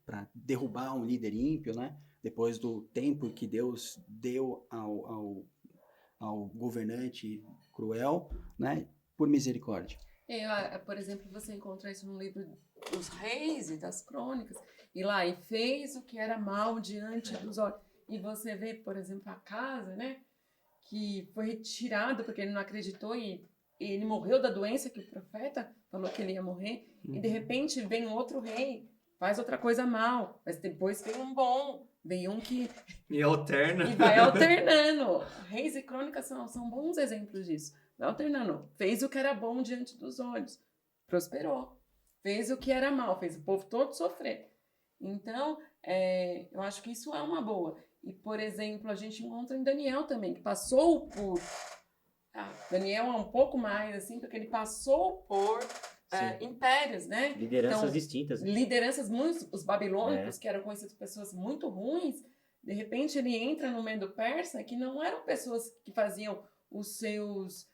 para derrubar um líder ímpio, né? Depois do tempo que Deus deu ao governante cruel, né? Por misericórdia. Por exemplo, você encontra isso no livro dos Reis e das Crônicas, e lá, e fez o que era mal diante dos olhos. E você vê, por exemplo, a casa, né, que foi retirada porque ele não acreditou e ele morreu da doença que o profeta falou que ele ia morrer, e de repente vem um outro rei, faz outra coisa mal, mas depois vem um bom, vem um que... E alterna. E vai alternando. Reis e Crônicas são bons exemplos disso. Alternando, fez o que era bom diante dos olhos, prosperou, fez o que era mal, fez o povo todo sofrer. Então, eu acho que isso é uma boa. E, por exemplo, a gente encontra em Daniel também, que passou por... Daniel é um pouco mais, assim, porque ele passou por impérios, né? Lideranças distintas. Lideranças muito... Os babilônicos, que eram conhecidos pessoas muito ruins, de repente ele entra no meio do persa, que não eram pessoas que faziam os seus...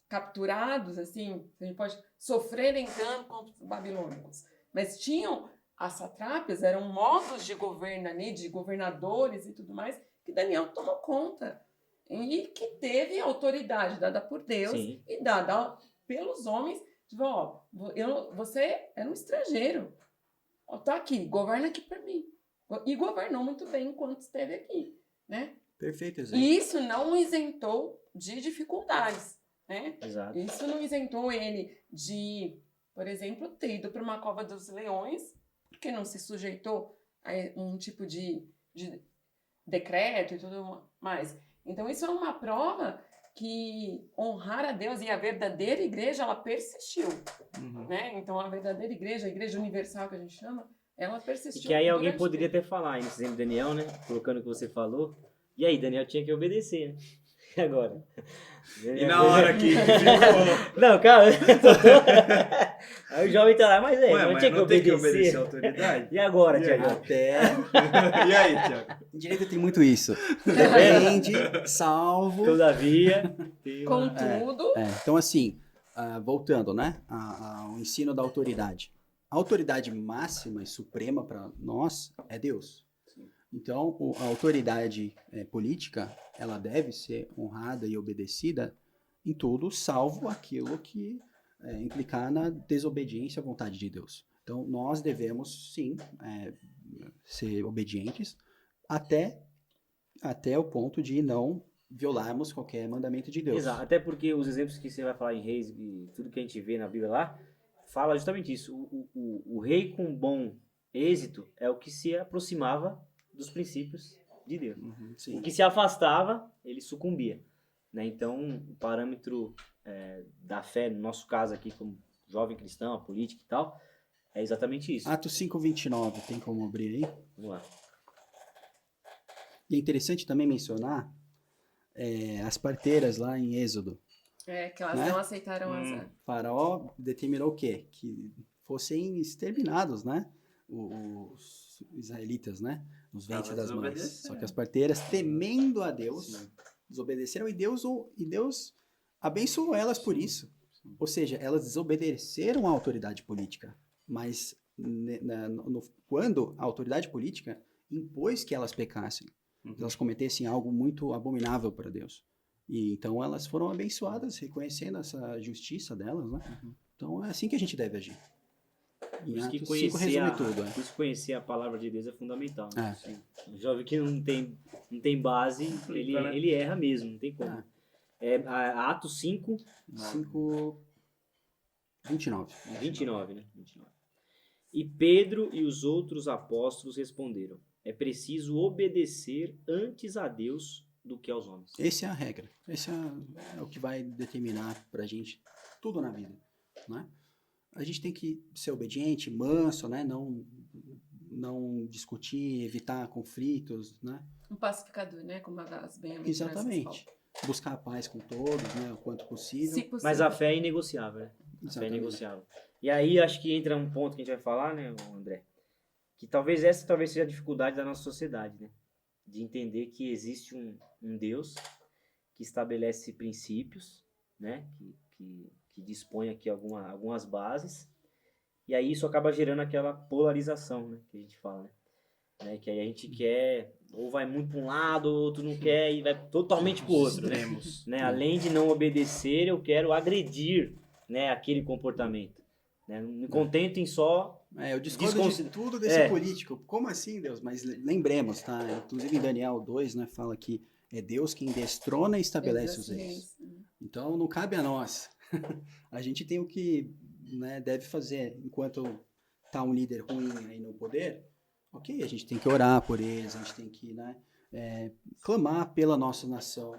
capturados, assim, a gente pode sofrer engano contra os babilônicos, mas tinham as satrápias, eram modos de governo ali, de governadores e tudo mais, que Daniel tomou conta e que teve autoridade dada por Deus e dada pelos homens, tipo, você era um estrangeiro, tá aqui, governa aqui por mim, e governou muito bem enquanto esteve aqui, né? Perfeito exemplo. E isso não o isentou de dificuldades, né? Exato. Isso não isentou ele de, por exemplo, ter ido para uma cova dos leões, porque não se sujeitou a um tipo de decreto e tudo mais. Então, isso é uma prova que honrar a Deus e a verdadeira igreja, ela persistiu, né? Então, a verdadeira igreja, a igreja universal que a gente chama, ela persistiu. E que aí alguém poderia até falar, nesse exemplo de Daniel, né? Colocando o que você falou. E aí, Daniel tinha que obedecer, né? E agora? E na hora que ficou... Não, calma. Aí o jovem tá lá, mas não tinha que obedecer a autoridade? E agora, Tiago? E aí, Tiago? Em direito tem muito isso. Depende, salvo... Todavia... Contudo... Então, assim, voltando, né? Ao ensino da autoridade. A autoridade máxima e suprema para nós é Deus. Então, a autoridade política, ela deve ser honrada e obedecida em tudo, salvo aquilo que implicar na desobediência à vontade de Deus. Então, nós devemos, sim, ser obedientes até o ponto de não violarmos qualquer mandamento de Deus. Exato, até porque os exemplos que você vai falar em Reis e tudo que a gente vê na Bíblia lá, fala justamente isso. O rei com bom êxito é o que se aproximava dos princípios de Deus. O que se afastava, ele sucumbia. Né? Então, o parâmetro da fé, no nosso caso aqui, como jovem cristão, a política e tal, é exatamente isso. Atos 5:29, tem como abrir aí? Vamos lá. E é interessante também mencionar as parteiras lá em Êxodo. Que elas não aceitaram as... Faraó determinou o quê? Que fossem exterminados, né? Os israelitas, né? Nos ventres das mães. Só que as parteiras, temendo a Deus, desobedeceram e Deus abençoou elas por isso. Ou seja, elas desobedeceram à autoridade política, mas quando a autoridade política impôs que elas pecassem, que elas cometessem algo muito abominável para Deus. E então elas foram abençoadas, reconhecendo essa justiça delas, né? Então é assim que a gente deve agir. Em Por isso que Atos 5 resume tudo. por isso conhecer a palavra de Deus é fundamental. Né? É. O jovem que não tem base, ele erra mesmo, não tem como. Atos 5, 29. 29, né? 29. E Pedro e os outros apóstolos responderam: é preciso obedecer antes a Deus do que aos homens. Essa é a regra. Esse é o que vai determinar pra gente tudo na vida, né? A gente tem que ser obediente, manso, né? Não discutir, evitar conflitos, né? Um pacificador, né? Como as bem-aventuranças Exatamente. Buscar a paz com todos, né? O quanto possível. Se possível. Mas a fé é inegociável, né? A fé é Exatamente. inegociável. E aí acho que entra um ponto que a gente vai falar, né, André? Que talvez seja a dificuldade da nossa sociedade, né? De entender que existe um Deus que estabelece princípios, né? Que dispõe aqui algumas bases. E aí isso acaba gerando aquela polarização, né? Que a gente fala, né? Que aí a gente quer, ou vai muito para um lado, ou outro não quer, e vai totalmente para o outro. Extremos. Né? Além de não obedecer, eu quero agredir, né, aquele comportamento. Né? Não me contento em só... Eu discordo de tudo desse político. Como assim, Deus? Mas lembremos, tá? Inclusive em Daniel 2, né, fala que é Deus quem destrona e estabelece os reis. Então não cabe a nós. A gente tem o que, né, deve fazer enquanto tá um líder ruim aí no poder. Ok, a gente tem que orar por eles, a gente tem que, né, clamar pela nossa nação,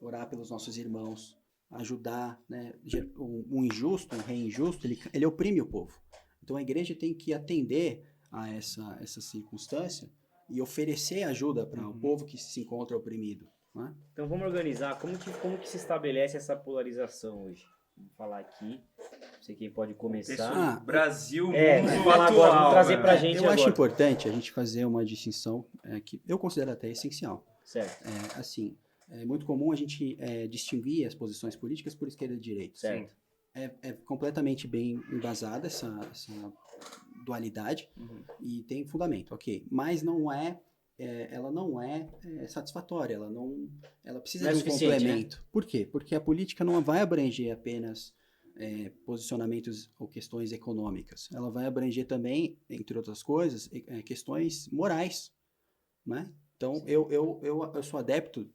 orar pelos nossos irmãos, ajudar, né? Um injusto, um rei injusto, ele oprime o povo. Então a igreja tem que atender a essa circunstância e oferecer ajuda para o povo que se encontra oprimido. Né? Então vamos organizar. Como que se estabelece essa polarização hoje? Vamos falar aqui. Não sei quem pode começar. Brasil, mundo vamos falar atual. agora, vamos trazer pra gente agora. Acho importante a gente fazer uma distinção que eu considero até essencial. Certo. Assim, é muito comum a gente distinguir as posições políticas por esquerda e direita. Certo. É completamente bem embasada essa dualidade e tem fundamento, ok. Mas ela não é satisfatória, ela precisa de um complemento. Né? Por quê? Porque a política não vai abranger apenas posicionamentos ou questões econômicas. Ela vai abranger também, entre outras coisas, questões morais, né? Então, eu sou adepto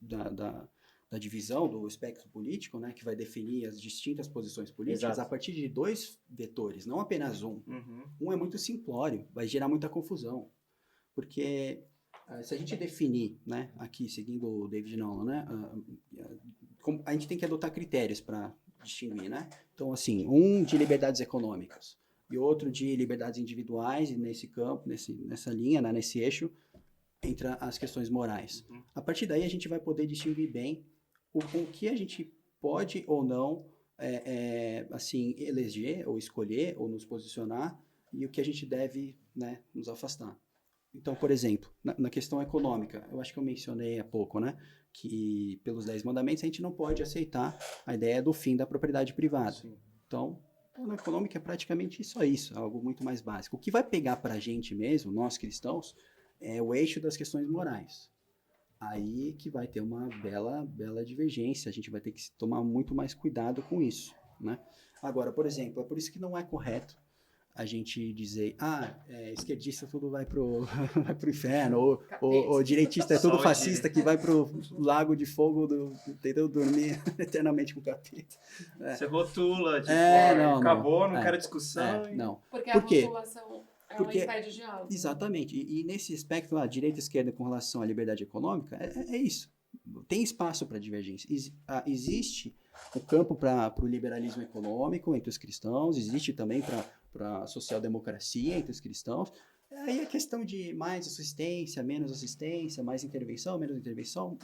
da divisão do espectro político, né, que vai definir as distintas posições políticas. Exato. A partir de 2 vetores, não apenas um. Um é muito simplório, vai gerar muita confusão. Porque se a gente definir, né, aqui, seguindo o David Nolan, né, a gente tem que adotar critérios para distinguir, né? Então, assim, um de liberdades econômicas e outro de liberdades individuais, e nesse campo, nessa linha, né, nesse eixo, entre as questões morais. A partir daí, a gente vai poder distinguir bem o que a gente pode ou não assim, eleger ou escolher ou nos posicionar e o que a gente deve, né, nos afastar. Então, por exemplo, na questão econômica, eu acho que eu mencionei há pouco, né, que pelos 10 mandamentos a gente não pode aceitar a ideia do fim da propriedade privada. Sim. Então, na econômica é praticamente só isso, algo muito mais básico. O que vai pegar para a gente mesmo, nós cristãos, é o eixo das questões morais. Aí que vai ter uma bela divergência, a gente vai ter que tomar muito mais cuidado com isso, né? Agora, por exemplo, é por isso que não é correto a gente dizer, esquerdista tudo vai pro inferno, ou direitista é tudo fascista que vai pro lago de fogo, tentando dormir eternamente com o capeta. Você rotula, tipo, não quero discussão. Não. Porque a rotulação... Ela impede o diálogo. Exatamente. E nesse aspecto lá, direita e esquerda com relação à liberdade econômica, é isso. Tem espaço para divergência. Existe o campo para o liberalismo econômico entre os cristãos, existe também para a social-democracia entre os cristãos. Aí a questão de mais assistência, menos assistência, mais intervenção, menos intervenção,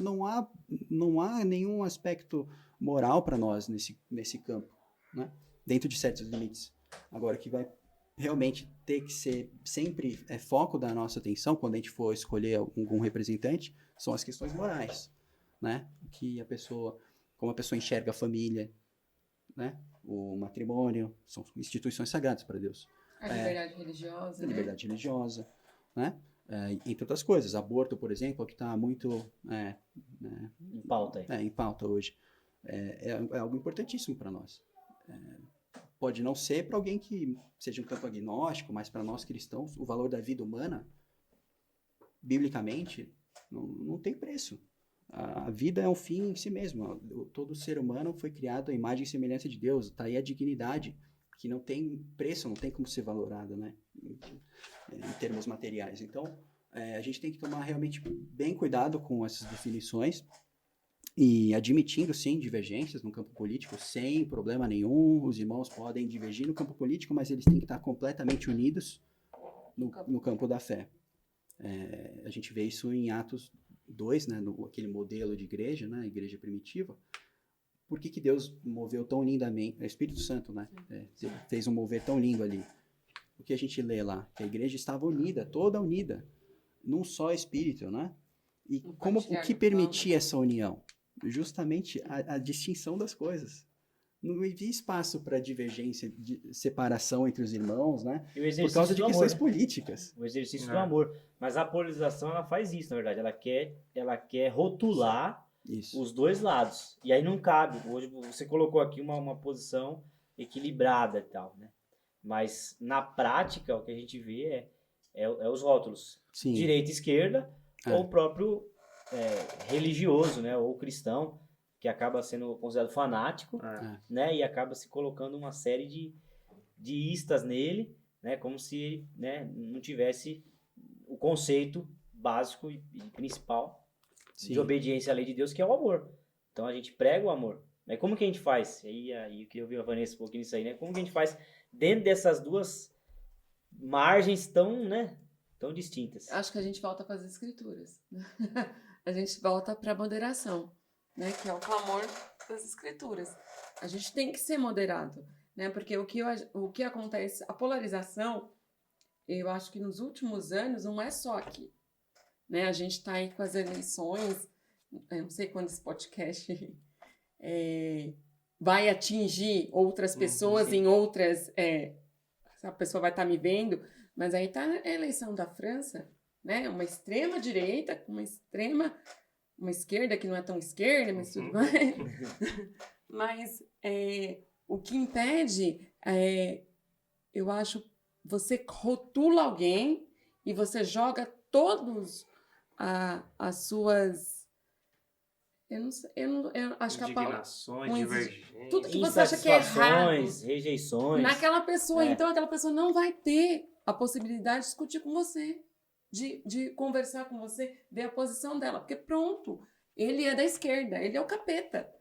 não há nenhum aspecto moral para nós nesse campo, né? Dentro de certos limites. Agora, que vai realmente ter que ser sempre foco da nossa atenção quando a gente for escolher algum representante são as questões morais, né? Como a pessoa enxerga a família, né? O matrimônio, são instituições sagradas para Deus. A liberdade religiosa, A né? liberdade religiosa, né? Entre outras coisas. Aborto, por exemplo, que está muito Em pauta aí. em pauta hoje. É algo importantíssimo para nós. Pode não ser para alguém que seja um campo agnóstico, mas para nós cristãos, o valor da vida humana, biblicamente, não tem preço. A vida é um fim em si mesmo. Todo ser humano foi criado à imagem e semelhança de Deus. Está aí a dignidade, que não tem preço, não tem como ser valorada, né? Em termos materiais. Então, a gente tem que tomar realmente bem cuidado com essas definições e admitindo, sim, divergências no campo político, sem problema nenhum. Os irmãos podem divergir no campo político, mas eles têm que estar completamente unidos no campo da fé. A gente vê isso em Atos 2, né, aquele modelo de igreja, né, igreja primitiva. Por que Deus moveu tão lindamente? O Espírito Santo, né, fez um mover tão lindo ali. O que a gente lê lá? Que a igreja estava unida, toda unida, num só Espírito, né? E o que permitia essa união? Justamente a distinção das coisas. Não havia espaço para divergência, de separação entre os irmãos, né? Por causa de questões políticas. O exercício do amor. Mas a polarização, ela faz isso, na verdade. Ela quer rotular os dois lados. E aí não cabe. Hoje você colocou aqui uma posição equilibrada e tal, né? Mas na prática, o que a gente vê é os rótulos. Sim. Direita e esquerda, ou o próprio religioso, né? Ou cristão, que acaba sendo considerado fanático, né? E acaba se colocando uma série de istas nele, né? Como se, né, não tivesse o conceito básico e principal de obediência à lei de Deus, que é o amor. Então a gente prega o amor. Mas como que a gente faz? Aí que eu vi a Vanessa um pouquinho nisso aí, né? Como que a gente faz dentro dessas duas margens tão distintas? Acho que a gente volta para as escrituras. A gente volta para a moderação, né? Que é o clamor das escrituras. A gente tem que ser moderado, né? Porque o que acontece, a polarização, eu acho que nos últimos anos não é só aqui, né? A gente está aí com as eleições, eu não sei quando esse podcast vai atingir outras pessoas em outras... a pessoa vai estar me vendo, mas aí está a eleição da França, né? Uma extrema direita com uma esquerda que não é tão esquerda, mas tudo mais. Mas o que impede, eu acho, você rotula alguém e você joga todos as suas... Eu acho que a palavra... Indignações, divergências. Tudo que você acha que é errado. Rejeições. Naquela pessoa. Então, aquela pessoa não vai ter a possibilidade de discutir com você, de conversar com você, ver a posição dela. Porque pronto, ele é da esquerda, ele é o capeta.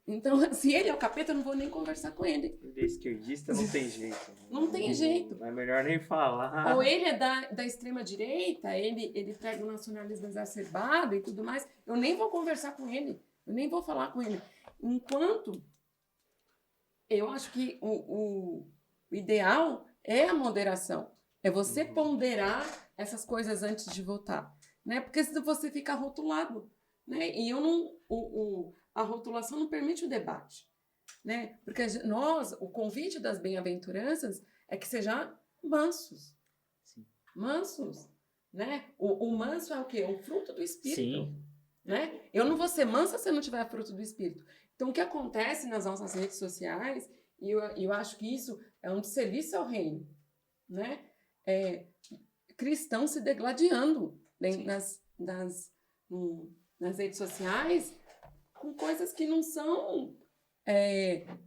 Então, se ele é o capeta, eu não vou nem conversar com ele. Ele é esquerdista, não tem jeito. Não tem jeito. É melhor nem falar. Ou ele é da extrema-direita, ele prega o nacionalismo exacerbado e tudo mais. Eu nem vou conversar com ele. Eu nem vou falar com ele. Enquanto eu acho que o ideal é a moderação. É você ponderar essas coisas antes de votar. Né? Porque se você fica rotulado. Né? E a rotulação não permite o debate. Né? Porque o convite das bem-aventuranças é que sejam mansos. Sim. Mansos. Né? O manso é o quê? O fruto do Espírito. Sim. Né? Eu não vou ser mansa se eu não tiver fruto do Espírito. Então, o que acontece nas nossas redes sociais, e eu acho que isso é um desserviço ao reino, né? Cristãos se degladiando nas redes sociais com coisas que não são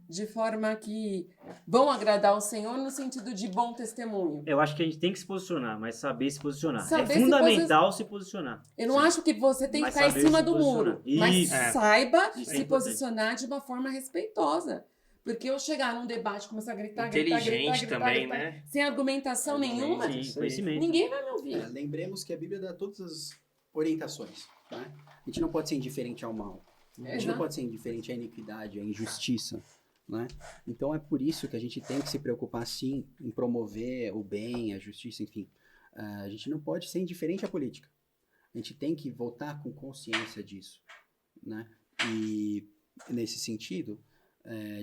de forma que vão agradar o Senhor no sentido de bom testemunho. Eu acho que a gente tem que se posicionar, mas saber se posicionar. Saber é fundamental se posicionar. Eu não acho que você tem que ficar em cima do muro, mas saiba se posicionar de uma forma respeitosa. Porque eu chegar num debate e começar a gritar, né? sem argumentação nenhuma, ninguém vai me ouvir. Lembremos que a Bíblia dá todas as orientações. Tá? A gente não pode ser indiferente ao mal. A gente não pode ser indiferente à iniquidade, à injustiça. Né? Então é por isso que a gente tem que se preocupar, sim, em promover o bem, a justiça, enfim. A gente não pode ser indiferente à política. A gente tem que votar com consciência disso. Né? E, nesse sentido,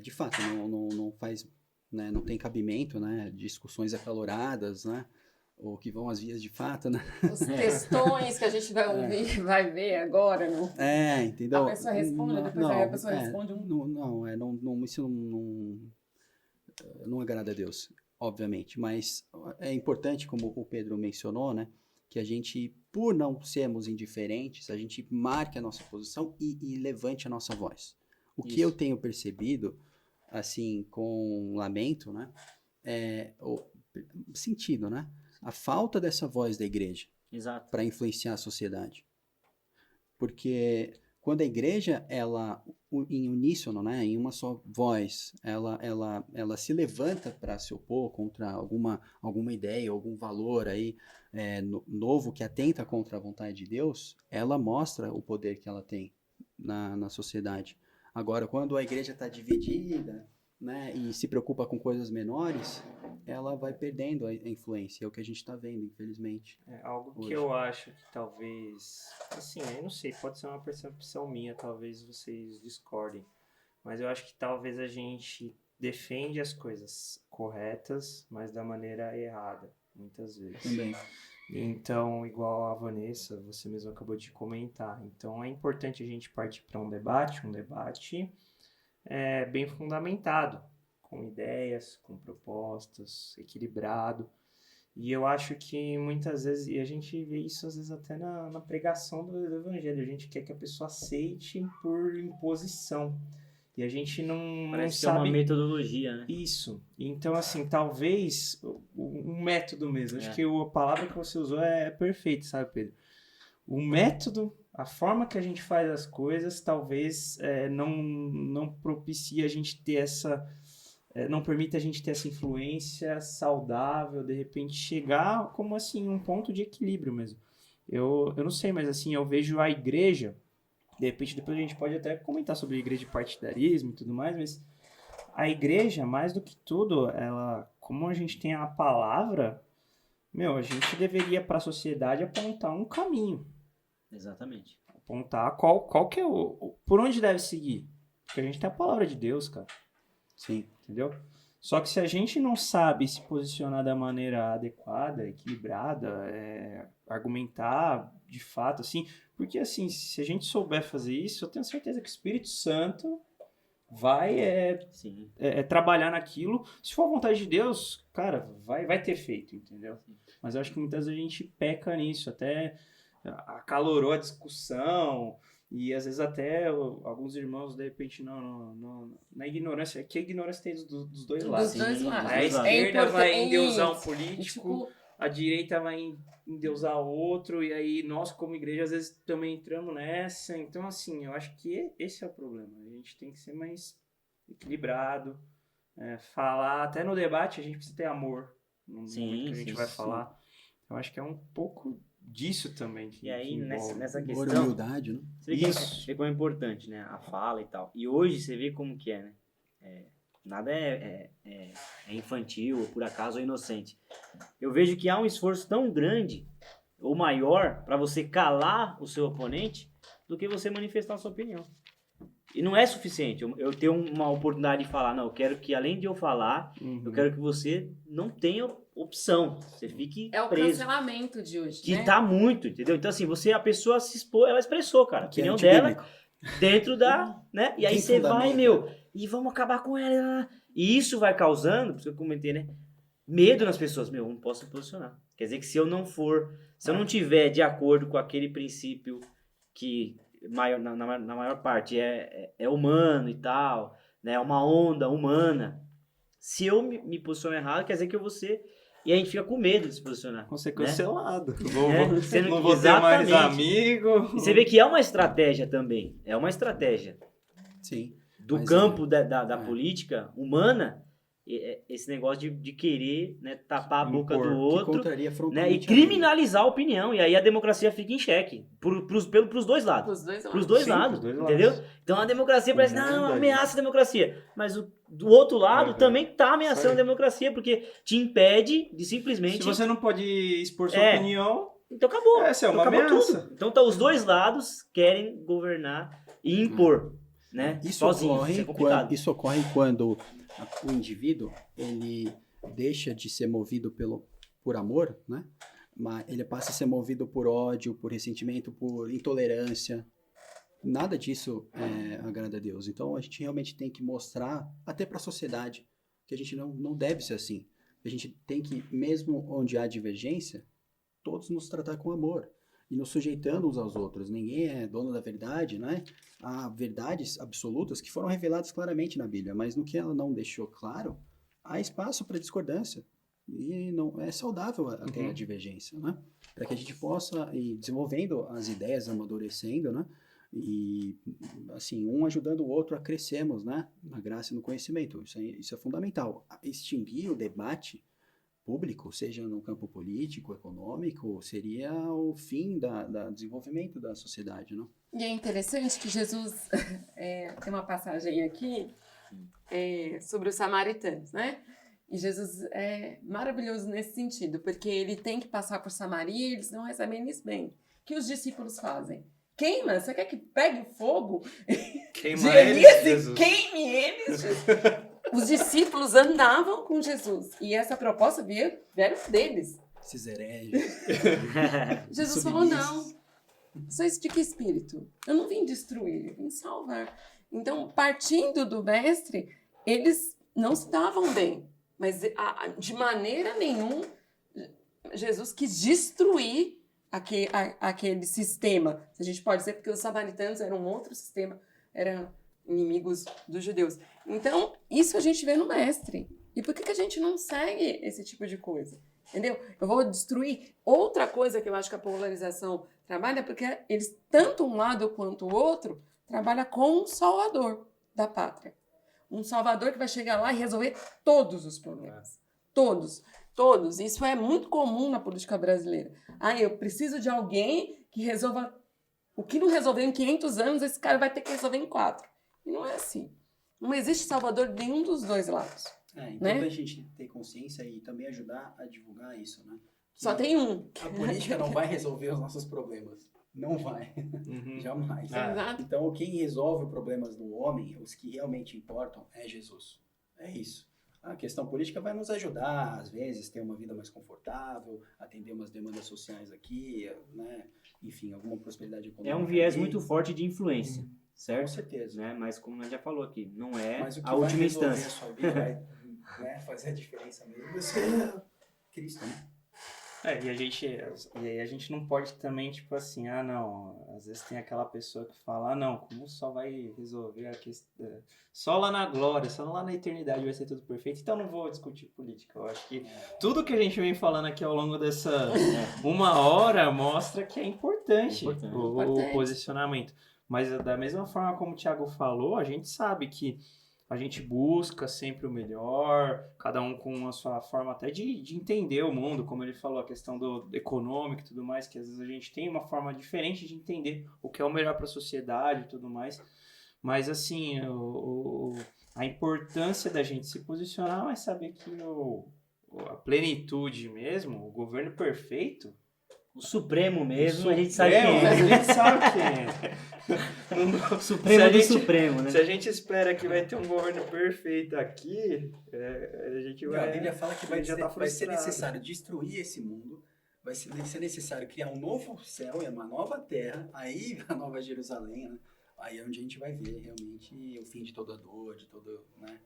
de fato, não faz, né, não tem cabimento, né, discussões acaloradas, né, ou que vão às vias de fato, né? Os textões que a gente vai ouvir, vai ver agora. Entendeu? A pessoa responde, depois a pessoa responde isso não agrada a Deus, obviamente, mas é importante, como o Pedro mencionou, né, que a gente, por não sermos indiferentes, a gente marque a nossa posição e levante a nossa voz. O que eu tenho percebido, assim, com lamento, né, é o sentido, né, a falta dessa voz da igreja para influenciar a sociedade. Porque quando a igreja, ela, em uníssono, né, em uma só voz, ela se levanta para se opor contra alguma ideia, algum valor aí, novo que atenta contra a vontade de Deus, ela mostra o poder que ela tem na sociedade. Agora, quando a igreja está dividida, né, e se preocupa com coisas menores, ela vai perdendo a influência. É o que a gente está vendo, infelizmente. Algo hoje. Que eu acho que talvez, assim, eu não sei, pode ser uma percepção minha, talvez vocês discordem, mas eu acho que talvez a gente defende as coisas corretas, mas da maneira errada, muitas vezes. Também. Então, igual a Vanessa, você mesmo acabou de comentar. Então, é importante a gente partir para um debate bem fundamentado, com ideias, com propostas, equilibrado. E eu acho que muitas vezes, e a gente vê isso às vezes até na pregação do evangelho, a gente quer que a pessoa aceite por imposição. E a gente não sabe... uma metodologia, né? Isso. Então, assim, talvez um método mesmo. Acho que a palavra que você usou é perfeita, sabe, Pedro? O método, a forma que a gente faz as coisas, talvez não propicie a gente ter essa... não permite a gente ter essa influência saudável, de repente chegar como, assim, um ponto de equilíbrio mesmo. Eu não sei, mas, assim, eu vejo a igreja... De repente, depois a gente pode até comentar sobre a igreja de partidarismo e tudo mais, mas a igreja, mais do que tudo, ela, como a gente tem a palavra, a gente deveria para a sociedade apontar um caminho. Exatamente. Apontar qual que é por onde deve seguir. Porque a gente tem a palavra de Deus, cara. Sim. Entendeu? Só que se a gente não sabe se posicionar da maneira adequada, equilibrada, argumentar de fato, assim, porque assim, se a gente souber fazer isso, eu tenho certeza que o Espírito Santo vai trabalhar naquilo. Se for a vontade de Deus, cara, vai ter feito, entendeu? Mas eu acho que muitas vezes a gente peca nisso, até acalorou a discussão. E às vezes até alguns irmãos, de repente, na ignorância, que a ignorância tem dos dois lados. Dos dois lados. A esquerda vai endeusar um isso. político, a direita vai endeusar outro, e aí nós, como igreja, às vezes também entramos nessa. Então, assim, eu acho que esse é o problema. A gente tem que ser mais equilibrado, falar, até no debate a gente precisa ter amor no momento que a gente vai falar. Eu acho que é um pouco disso também. E aí, nessa Por questão, humildade, né? Você vê como é importante, né? A fala e tal. E hoje você vê como que é, né? Nada é infantil, ou por acaso, ou inocente. Eu vejo que há um esforço tão grande, ou maior, para você calar o seu oponente, do que você manifestar a sua opinião. E não é suficiente. Eu tenho uma oportunidade de falar, não, eu quero que, além de eu falar, eu quero que você não tenha opção. Você fique preso. É o cancelamento de hoje, que né? tá muito, entendeu? Então, assim, a pessoa se expôs, ela expressou, cara, a Que é opinião dela antibíblico. dentro da, né? E aí Tem você vai, fundamento. e vamos acabar com ela. E isso vai causando, por isso que eu comentei, né? Medo nas pessoas. Eu não posso me posicionar. Quer dizer que se eu não tiver de acordo com aquele princípio que na maior parte é humano e tal, né? É uma onda humana. Se eu me posicionar errado, quer dizer que eu vou ser... E a gente fica com medo de se posicionar. Vou ser né? cancelado. Não vou ter mais amigo. E você vê que é uma estratégia também. É uma estratégia. Sim. Do Mas campo da política humana, esse negócio de querer, né, tapar a boca do Que outro, contraria né, e frontalmente a criminalizar a opinião. E aí a democracia fica em xeque. Pros dois lados. Pros dois lados. Pros dois lados, pros dois entendeu? lados. Então a democracia parece, não, Verdade. ameaça a democracia. Mas do outro lado também tá ameaçando a democracia, porque te impede de simplesmente... Se você não pode expor sua opinião... Então acabou. Essa é uma acabou ameaça. tudo. Então os dois lados querem governar e impor. né? Isso Sozinho, ocorre, isso é complicado. isso ocorre quando o indivíduo ele deixa de ser movido por amor, né? Mas ele passa a ser movido por ódio, por ressentimento, por intolerância. Nada disso agrada a Deus. Então a gente realmente tem que mostrar, até para a sociedade, que a gente não deve ser assim. A gente tem que, mesmo onde há divergência, todos nos tratar com amor e nos sujeitando uns aos outros. Ninguém é dono da verdade, né? Há verdades absolutas que foram reveladas claramente na Bíblia, mas no que ela não deixou claro, há espaço para discordância. E não é saudável até a divergência, né? Para que a gente possa ir desenvolvendo as ideias, amadurecendo, né? E, assim, um ajudando o outro a crescermos, né? Na graça e no conhecimento. Isso é fundamental. Extinguir o debate público, seja no campo político, econômico, seria o fim do desenvolvimento da sociedade, não? E é interessante que Jesus, tem uma passagem aqui sobre os samaritanos, né? E Jesus é maravilhoso nesse sentido, porque ele tem que passar por Samaria e eles não recebem eles bem. O que os discípulos fazem? Queima? Você quer que pegue fogo? Queima de eles, Elias e Jesus. queime eles? Os discípulos andavam com Jesus e essa proposta vieram deles. Esses hereges. Jesus falou, não. Sois de que espírito? Eu não vim destruir, eu vim salvar. Então, partindo do mestre, eles não se davam bem. Mas de maneira nenhuma, Jesus quis destruir aquele sistema. A gente pode dizer porque os samaritanos eram um outro sistema, eram inimigos dos judeus. Então, isso a gente vê no mestre. E por que a gente não segue esse tipo de coisa? Entendeu? Eu vou destruir. Outra coisa que eu acho que a polarização trabalha é porque eles, tanto um lado quanto o outro, trabalha com um salvador da pátria. Um salvador que vai chegar lá e resolver todos os problemas. Todos. Todos. Isso é muito comum na política brasileira. Eu preciso de alguém que resolva... O que não resolveu em 500 anos, esse cara vai ter que resolver em 4. E não é assim. Não existe salvador de nenhum dos dois lados. Então a gente ter consciência e também ajudar a divulgar isso, né? Que Só tem um. A política não vai resolver os nossos problemas. Não vai. Jamais. Exato. Então, quem resolve os problemas do homem, os que realmente importam, é Jesus. É isso. A questão política vai nos ajudar, às vezes, ter uma vida mais confortável, atender umas demandas sociais aqui, né? Enfim, alguma prosperidade econômica. É um viés aqui. muito forte de influência, certo? Com certeza. Né? Mas como a gente já falou aqui, não é Mas o que a última vai resolver instância. a sua vida, vai fazer a diferença mesmo, vai ser Cristo, né? E aí a gente não pode também, tipo assim, não, às vezes tem aquela pessoa que fala, não, como só vai resolver a questão, só lá na glória, só lá na eternidade vai ser tudo perfeito, então não vou discutir política. Eu acho que tudo que a gente vem falando aqui ao longo dessa 1 hora mostra que é importante, o posicionamento. Mas da mesma forma como o Thiago falou, a gente sabe que a gente busca sempre o melhor, cada um com a sua forma até de entender o mundo, como ele falou, a questão do econômico e tudo mais, que às vezes a gente tem uma forma diferente de entender o que é o melhor para a sociedade e tudo mais. Mas, assim, a importância da gente se posicionar é saber que a plenitude mesmo, o governo perfeito... O Supremo mesmo, a gente sabe quem é. A gente sabe quem é. O Supremo do Supremo, né? Se a gente espera que vai ter um governo perfeito aqui, a gente vai... A Bíblia fala que vai ser frustrado. necessário destruir esse mundo, vai ser necessário criar um novo céu e uma nova terra, aí a nova Jerusalém, né? Aí é onde a gente vai ver realmente o fim de toda dor, de toda, né,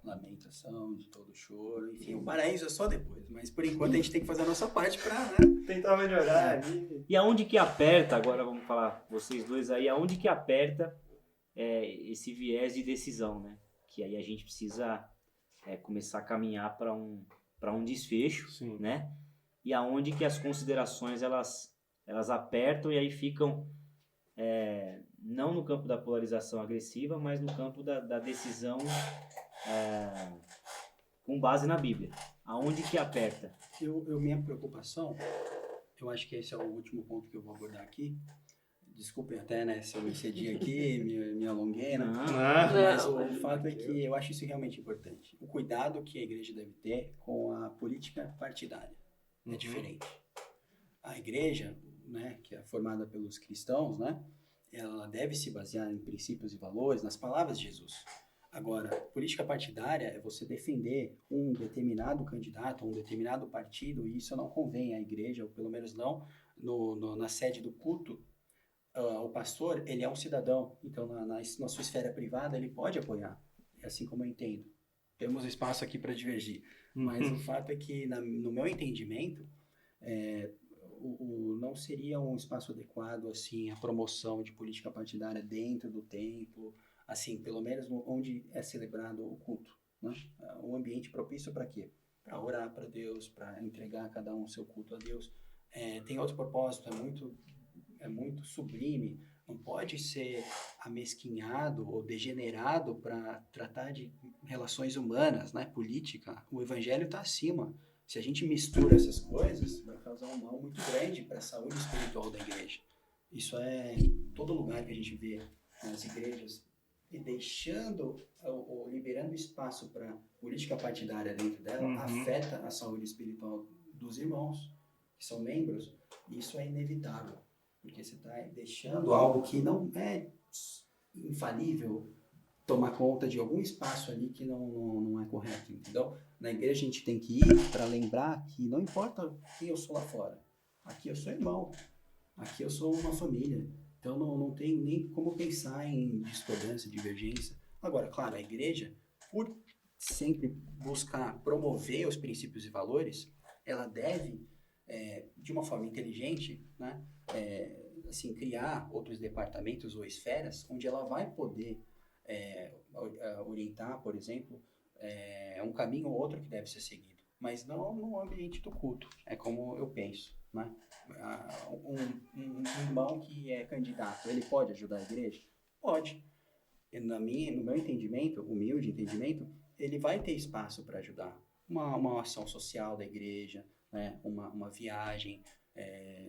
lamentação, de todo choro, enfim, o paraíso é só depois, mas por enquanto a gente tem que fazer a nossa parte para, né, tentar melhorar ali. E aonde que aperta, agora vamos falar, vocês dois aí, aonde que aperta esse viés de decisão, né? Que aí a gente precisa começar a caminhar para um desfecho, Sim. né? E aonde que as considerações elas apertam e aí ficam não no campo da polarização agressiva, mas no campo da decisão com base na Bíblia. Aonde que aperta? Minha preocupação, eu acho que esse é o último ponto que eu vou abordar aqui. Desculpem até, né, se eu me excedi aqui, me alonguei, né? Mas o fato é que eu acho isso realmente importante. O cuidado que a igreja deve ter com a política partidária é diferente. A igreja, né, que é formada pelos cristãos, né, ela deve se basear em princípios e valores, nas palavras de Jesus. Agora, política partidária é você defender um determinado candidato, um determinado partido, e isso não convém à igreja, ou pelo menos não na sede do culto. O pastor, ele é um cidadão, então na sua esfera privada ele pode apoiar, é assim como eu entendo. Temos espaço aqui para divergir, mas o fato é que, no meu entendimento, não seria um espaço adequado assim a promoção de política partidária dentro do templo, assim, pelo menos onde é celebrado o culto, né? Um ambiente propício para quê? Para orar para Deus, para entregar cada um o seu culto a Deus. Tem outro propósito, é muito sublime, não pode ser amesquinhado ou degenerado para tratar de relações humanas, né? Política. O evangelho está acima. Se a gente mistura essas coisas, vai causar um mal muito grande para a saúde espiritual da igreja. Isso é todo lugar que a gente vê nas igrejas, e deixando ou liberando espaço para política partidária dentro dela, afeta a saúde espiritual dos irmãos, que são membros. Isso é inevitável, porque você está deixando algo que não é infalível tomar conta de algum espaço ali que não é correto, entendeu? Na igreja a gente tem que ir para lembrar que não importa quem eu sou lá fora, aqui eu sou irmão, aqui eu sou uma família, então não tem nem como pensar em discordância, divergência. Agora, claro, a igreja, por sempre buscar promover os princípios e valores, ela deve, de uma forma inteligente, né, assim, criar outros departamentos ou esferas onde ela vai poder orientar, por exemplo, um caminho ou outro que deve ser seguido, mas não no ambiente do culto, é como eu penso, né? Um irmão que é candidato, ele pode ajudar a igreja? Pode. No meu entendimento, humilde entendimento, ele vai ter espaço para ajudar. Uma ação social da igreja, né? Uma viagem,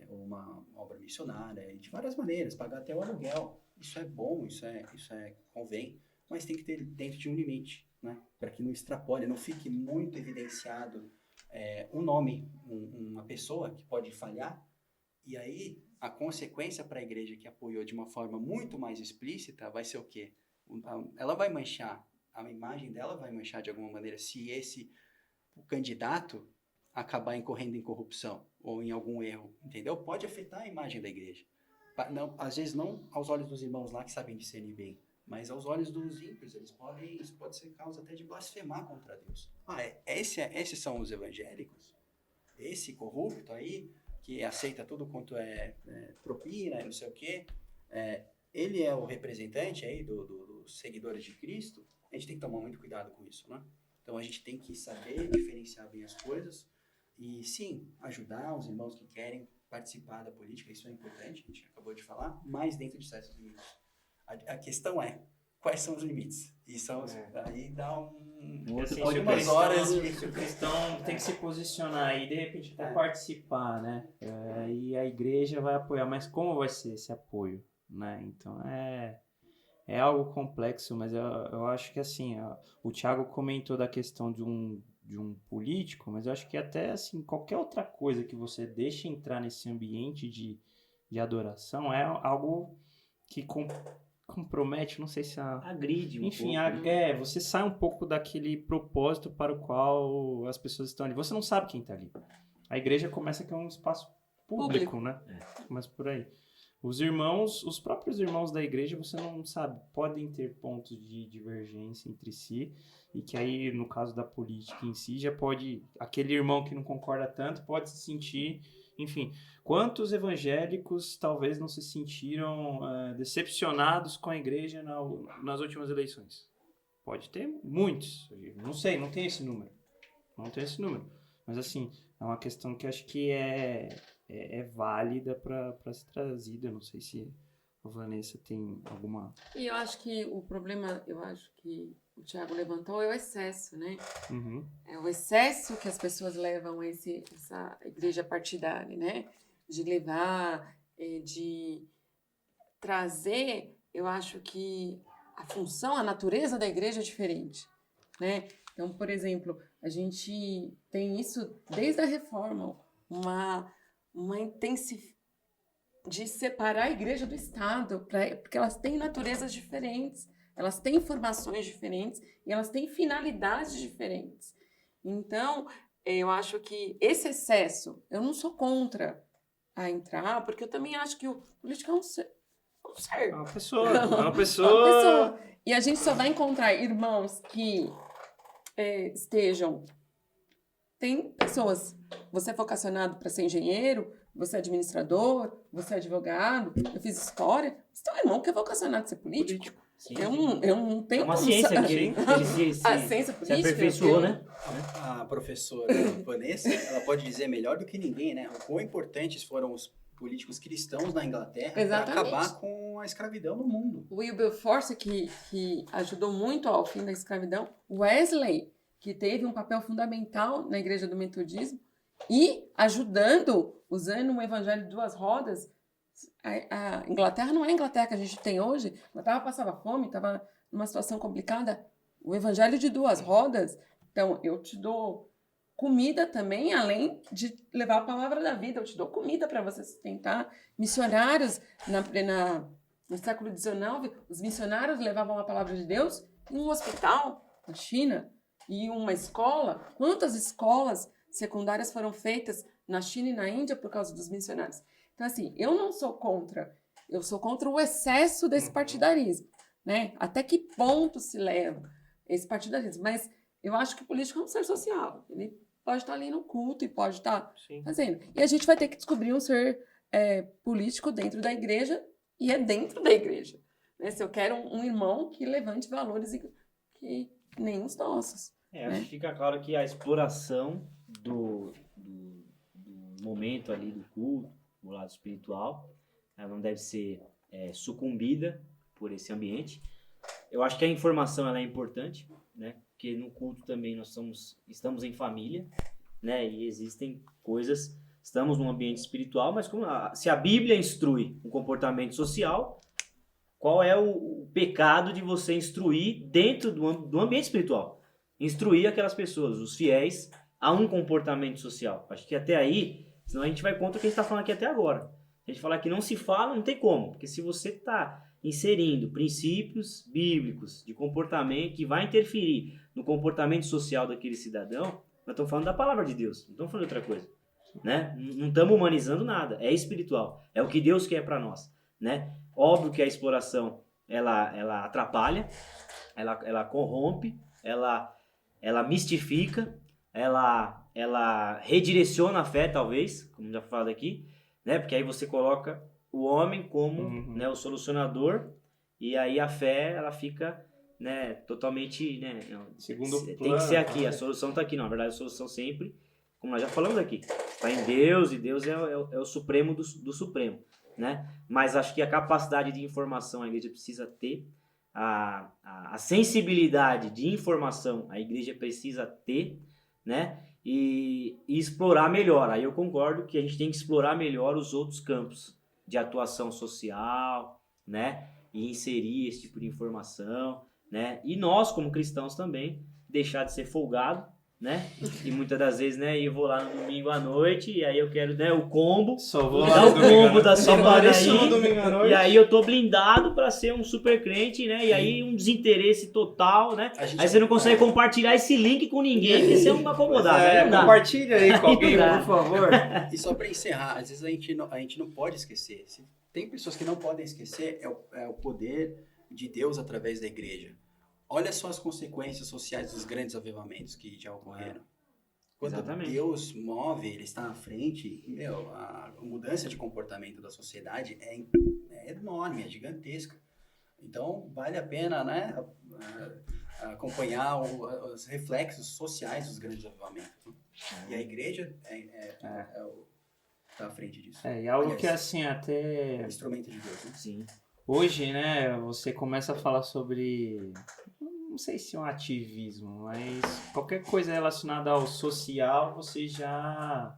uma obra missionária, de várias maneiras, pagar até o aluguel. Isso é bom, isso convém, mas tem que ter dentro de um limite, né? Para que não extrapole, não fique muito evidenciado um nome, uma pessoa que pode falhar, e aí a consequência para a igreja que apoiou de uma forma muito mais explícita vai ser o quê? Ela vai manchar, a imagem dela vai manchar de alguma maneira se o candidato acabar incorrendo em corrupção ou em algum erro, entendeu? Pode afetar a imagem da igreja. Não, às vezes não aos olhos dos irmãos lá que sabem discernir bem, mas aos olhos dos ímpios, isso pode ser causa até de blasfemar contra Deus. Esses são os evangélicos? Esse corrupto aí, que aceita tudo quanto é propina e não sei o quê, ele é o representante aí dos seguidores de Cristo? A gente tem que tomar muito cuidado com isso, né? Então a gente tem que saber diferenciar bem as coisas e, sim, ajudar os irmãos que querem participar da política, isso é importante, a gente acabou de falar, mas dentro de certos limites. A questão é, quais são os limites? E aí dá algumas horas se o cristão tem que se posicionar e de repente até participar, né? E a igreja vai apoiar, mas como vai ser esse apoio, né? Então é algo complexo, mas eu acho que assim, o Thiago comentou da questão de um político, mas eu acho que até assim, qualquer outra coisa que você deixe entrar nesse ambiente de adoração é algo que compromete, não sei se agride enfim, pouco, né? você sai um pouco daquele propósito para o qual as pessoas estão ali. Você não sabe quem está ali. A igreja começa que é um espaço público, né? Mas por aí. Os próprios irmãos da igreja, você não sabe, podem ter pontos de divergência entre si, e que aí, no caso da política em si, já pode, aquele irmão que não concorda tanto, pode se sentir, enfim, quantos evangélicos talvez não se sentiram decepcionados com a igreja nas últimas eleições? Pode ter muitos, não sei, não tem esse número, mas assim, é uma questão que acho que é válida para ser trazida. Não sei se a Vanessa tem alguma... E eu acho que o problema, que o Thiago levantou é o excesso, né? Uhum. É o excesso que as pessoas levam a essa igreja partidária, né? De levar, de trazer, eu acho que a função, a natureza da igreja é diferente, né? Então, por exemplo, a gente tem isso desde a reforma, uma de separar a igreja do Estado, porque elas têm naturezas diferentes, elas têm formações diferentes e elas têm finalidades diferentes. Então, eu acho que esse excesso, eu não sou contra a entrar, porque eu também acho que o político é um ser. É uma pessoa. É uma Uma pessoa. pessoa. E a gente só vai encontrar irmãos que estejam. Tem pessoas. Você é vocacionado para ser engenheiro, você é administrador, você é advogado. Eu fiz história. Você tem um irmão que é vocacionado para ser político. Sim, Eu não tenho é uma como ciência sa- que ele A ciência se política. aperfeiçoou, né? A professora Vanessa, ela pode dizer melhor do que ninguém, né? O quão importantes foram os políticos cristãos na Inglaterra para Exatamente. acabar com a escravidão no mundo. O Wilberforce, que ajudou muito ao fim da escravidão. Wesley, que teve um papel fundamental na igreja do metodismo e ajudando, usando o evangelho de duas rodas. A Inglaterra não é a Inglaterra que a gente tem hoje. A Inglaterra passava fome, estava numa situação complicada. O evangelho de duas rodas. Então, eu te dou comida também, além de levar a palavra da vida. Eu te dou comida para você sustentar. Missionários, no século XIX, os missionários levavam a palavra de Deus em um hospital na China e uma escola. Quantas escolas secundárias foram feitas na China e na Índia por causa dos missionários? Então, assim, eu não sou contra. Eu sou contra o excesso desse partidarismo, né? Até que ponto se leva esse partidarismo? Mas eu acho que o político é um ser social. Ele pode estar ali no culto e pode estar fazendo. E a gente vai ter que descobrir um ser político dentro da igreja e é dentro da igreja. Né? Se eu quero um irmão que levante valores que nem os nossos. Acho que fica claro que a exploração do momento ali do culto, do lado espiritual, ela não deve ser sucumbida por esse ambiente. Eu acho que a informação ela é importante, né? Porque no culto também nós estamos em família, né? E existem coisas, estamos num ambiente espiritual, mas se a Bíblia instrui um comportamento social, qual é o pecado de você instruir dentro do ambiente espiritual? Instruir aquelas pessoas, os fiéis, a um comportamento social. Acho que até aí, senão a gente vai contra o que a gente está falando aqui até agora. A gente falar que não se fala, não tem como. Porque se você está inserindo princípios bíblicos de comportamento que vai interferir no comportamento social daquele cidadão, nós estamos falando da palavra de Deus, não estamos falando de outra coisa. Né? Não estamos humanizando nada, é espiritual, é o que Deus quer para nós. Né? Óbvio que a exploração ela atrapalha, ela corrompe, ela mistifica, ela redireciona a fé, talvez, como já falado aqui, né? Porque aí você coloca o homem como né, o solucionador, e aí a fé ela fica né, totalmente... Né, Segundo tem plano, que ser aqui, a solução está aqui. Não, na verdade, a solução sempre, como nós já falamos aqui, está em Deus, e Deus é o supremo do supremo. Né? Mas acho que a capacidade de informação a igreja precisa ter, a sensibilidade de informação a igreja precisa ter, né? E explorar melhor. Aí eu concordo que a gente tem que explorar melhor os outros campos de atuação social, né? E inserir esse tipo de informação, né? E nós, como cristãos também, deixar de ser folgado, né? E muitas das vezes, né? Eu vou lá no domingo à noite e aí eu quero, né? O combo. Só vou Dar lá o combo da semana no domingo à aí. noite. E aí eu tô blindado pra ser um super crente, né? E aí um desinteresse total, né? Aí você não consegue compartilhar esse link com ninguém, porque você é um acomodado. Aí não dá. Compartilha aí com alguém, Não dá. por favor. E só para encerrar, às vezes a gente não pode esquecer. Tem pessoas que não podem esquecer, é o poder de Deus através da igreja. Olha só as consequências sociais dos grandes avivamentos que já ocorreram. Quando Exatamente. Deus move, ele está à frente, a mudança de comportamento da sociedade é enorme, é gigantesca. Então, vale a pena, né, acompanhar os reflexos sociais dos grandes avivamentos. E a igreja está à frente disso. E algo que assim, até... É instrumento de Deus, né? Sim. Hoje, né, você começa a falar sobre... Não sei se é um ativismo, mas qualquer coisa relacionada ao social, você já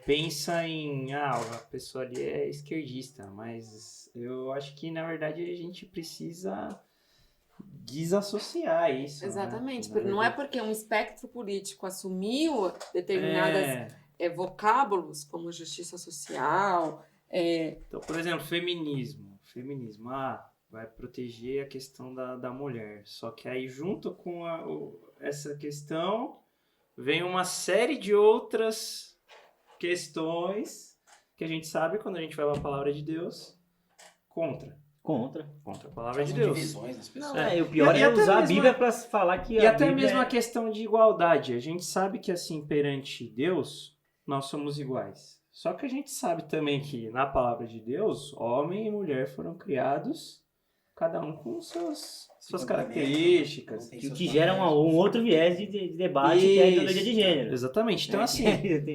pensa em... a pessoa ali é esquerdista, mas eu acho que, na verdade, a gente precisa desassociar isso. Exatamente, né? porque não é porque um espectro político assumiu determinadas vocábulos, como justiça social, Então, por exemplo, feminismo. Vai proteger a questão da mulher. Só que aí, junto com essa questão, vem uma série de outras questões que a gente sabe, quando a gente vai para a palavra de Deus, contra a palavra de Deus. Divisões nas pessoas. Não, o pior é usar a Bíblia para falar que E a até Bíblia mesmo a questão de igualdade. A gente sabe que, assim, perante Deus, nós somos iguais. Só que a gente sabe também que, na palavra de Deus, homem e mulher foram criados, cada um com suas características. o que gera um outro viés de debate, que é a ideologia de gênero. Exatamente. Então, assim,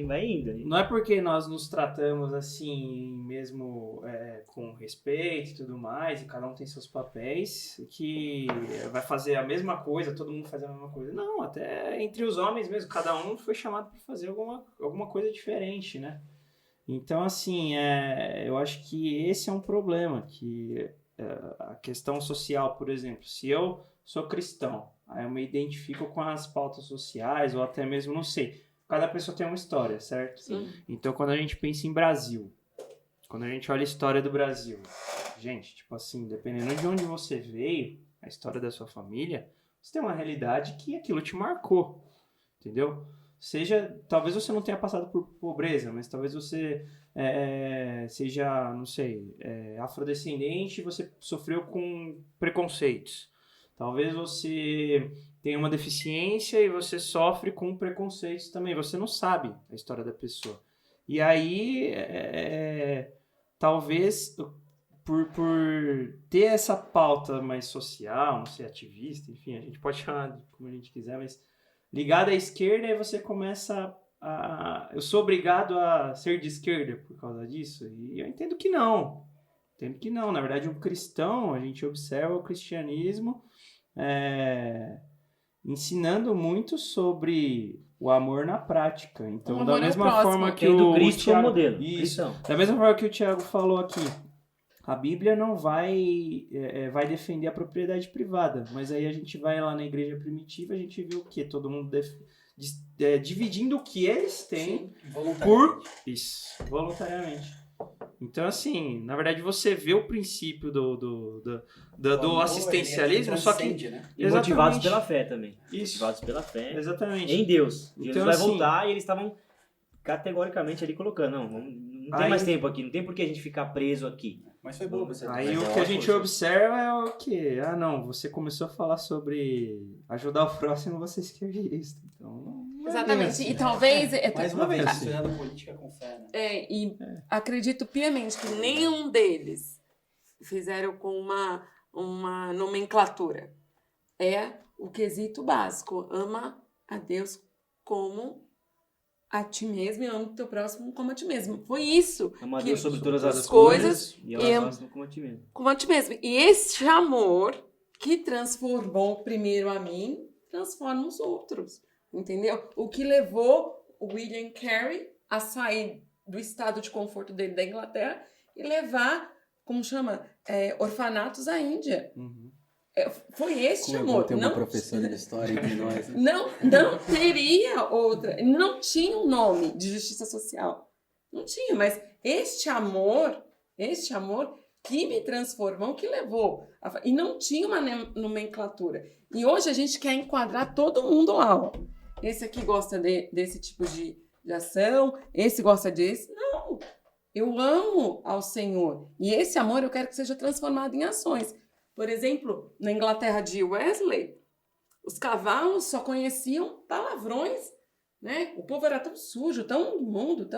vai indo. não é porque nós nos tratamos assim, mesmo com respeito e tudo mais, e cada um tem seus papéis, que vai fazer a mesma coisa, todo mundo faz a mesma coisa. Não, até entre os homens mesmo, cada um foi chamado para fazer alguma coisa diferente, né? Então, assim, eu acho que esse é um problema, que a questão social, por exemplo, se eu sou cristão, aí eu me identifico com as pautas sociais, ou até mesmo, não sei, cada pessoa tem uma história, certo? Sim. Então, quando a gente pensa em Brasil, quando a gente olha a história do Brasil, gente, tipo assim, dependendo de onde você veio, a história da sua família, você tem uma realidade que aquilo te marcou, entendeu? Talvez você não tenha passado por pobreza, mas talvez você seja, não sei, afrodescendente e você sofreu com preconceitos. Talvez você tenha uma deficiência e você sofre com preconceitos também. Você não sabe a história da pessoa. E aí, talvez, por ter essa pauta mais social, não sei, ativista, enfim, a gente pode chamar de como a gente quiser, mas ligado à esquerda, aí você começa eu sou obrigado a ser de esquerda por causa disso? E eu entendo que não. Na verdade, um cristão, a gente observa o cristianismo ensinando muito sobre o amor na prática. Então, da mesma forma que o Cristo Thiago, como modelo. isso, Cristão. da mesma forma que o Thiago falou aqui, a Bíblia não vai defender a propriedade privada, mas aí a gente vai lá na igreja primitiva, a gente vê o quê? Todo mundo dividindo o que eles têm voluntariamente. Então, assim, na verdade você vê o princípio do assistencialismo, só que... Né? E motivados pela fé também. Isso. Motivados pela fé. Exatamente. Em Deus. Então, Jesus vai assim, voltar e eles estavam categoricamente ali colocando, não tem mais tempo aqui, não tem por que a gente ficar preso aqui. Mas foi bom você. Aí o que a gente observa é o quê? Ah, não, você começou a falar sobre ajudar o próximo, você é esquerdista. Então, não Exatamente. assim. E talvez... Mais uma vez, assim. estudando política com fé, né? Acredito piamente que nenhum deles fizeram com uma nomenclatura. É o quesito básico. Ama a Deus como a ti mesmo e ama o teu próximo como a ti mesmo. Foi isso. Ama a que Deus sobre todas as coisas e ama o próximo como a ti mesmo. como a ti mesmo. E esse amor que transformou primeiro a mim, transforma os outros. Entendeu? O que levou o William Carey a sair do estado de conforto dele da Inglaterra e levar, como chama, orfanatos à Índia. Uhum. Foi este Como amor. ter uma professora de história entre nós. Né? Não teria outra. Não tinha um nome de justiça social. Não tinha, mas este amor que me transformou, que levou. E não tinha uma nomenclatura. E hoje a gente quer enquadrar todo mundo lá. Ó. Esse aqui gosta desse tipo de ação, esse gosta desse. Não, eu amo ao Senhor. E esse amor eu quero que seja transformado em ações. Por exemplo, na Inglaterra de Wesley, os cavalos só conheciam palavrões, né? O povo era tão sujo, tão imundo,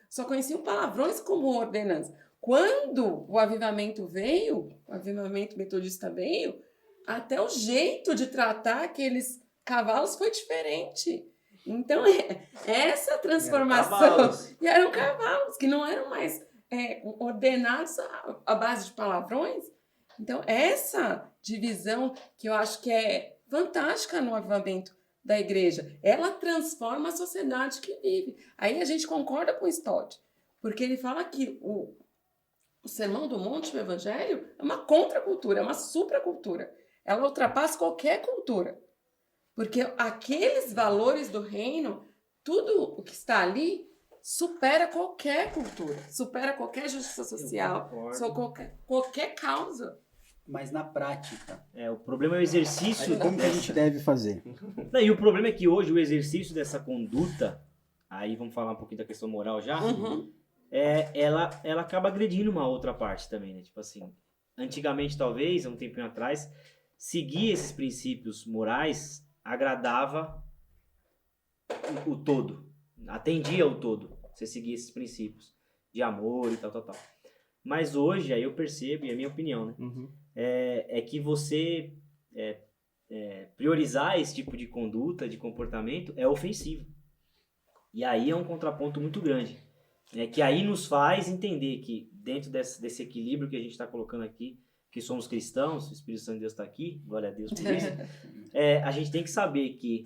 só conheciam palavrões como ordenança. Quando o avivamento veio, o avivamento metodista veio, até o jeito de tratar aqueles cavalos foi diferente. Então, essa transformação... E eram cavalos, que não eram mais ordenados à base de palavrões. Então, essa divisão que eu acho que é fantástica no avivamento da igreja, ela transforma a sociedade que vive. Aí a gente concorda com o Stott, porque ele fala que o Sermão do Monte, o Evangelho, é uma contracultura, é uma supracultura. Ela ultrapassa qualquer cultura. Porque aqueles valores do reino, tudo o que está ali, supera qualquer cultura, supera qualquer justiça social, qualquer causa. Mas na prática, O problema é o exercício. como que a gente deve fazer? Não, e o problema é que hoje o exercício dessa conduta, aí vamos falar um pouquinho da questão moral já, ela acaba agredindo uma outra parte também, né? Tipo assim, antigamente talvez, há um tempinho atrás, seguir esses princípios morais agradava o todo, atendia o todo, você seguir esses princípios de amor e tal. Mas hoje, aí eu percebo, e é a minha opinião, né? É que você priorizar esse tipo de conduta, de comportamento, é ofensivo. E aí é um contraponto muito grande. Que aí nos faz entender que dentro desse equilíbrio que a gente está colocando aqui, que somos cristãos, o Espírito Santo de Deus está aqui, glória a Deus por isso, a gente tem que saber que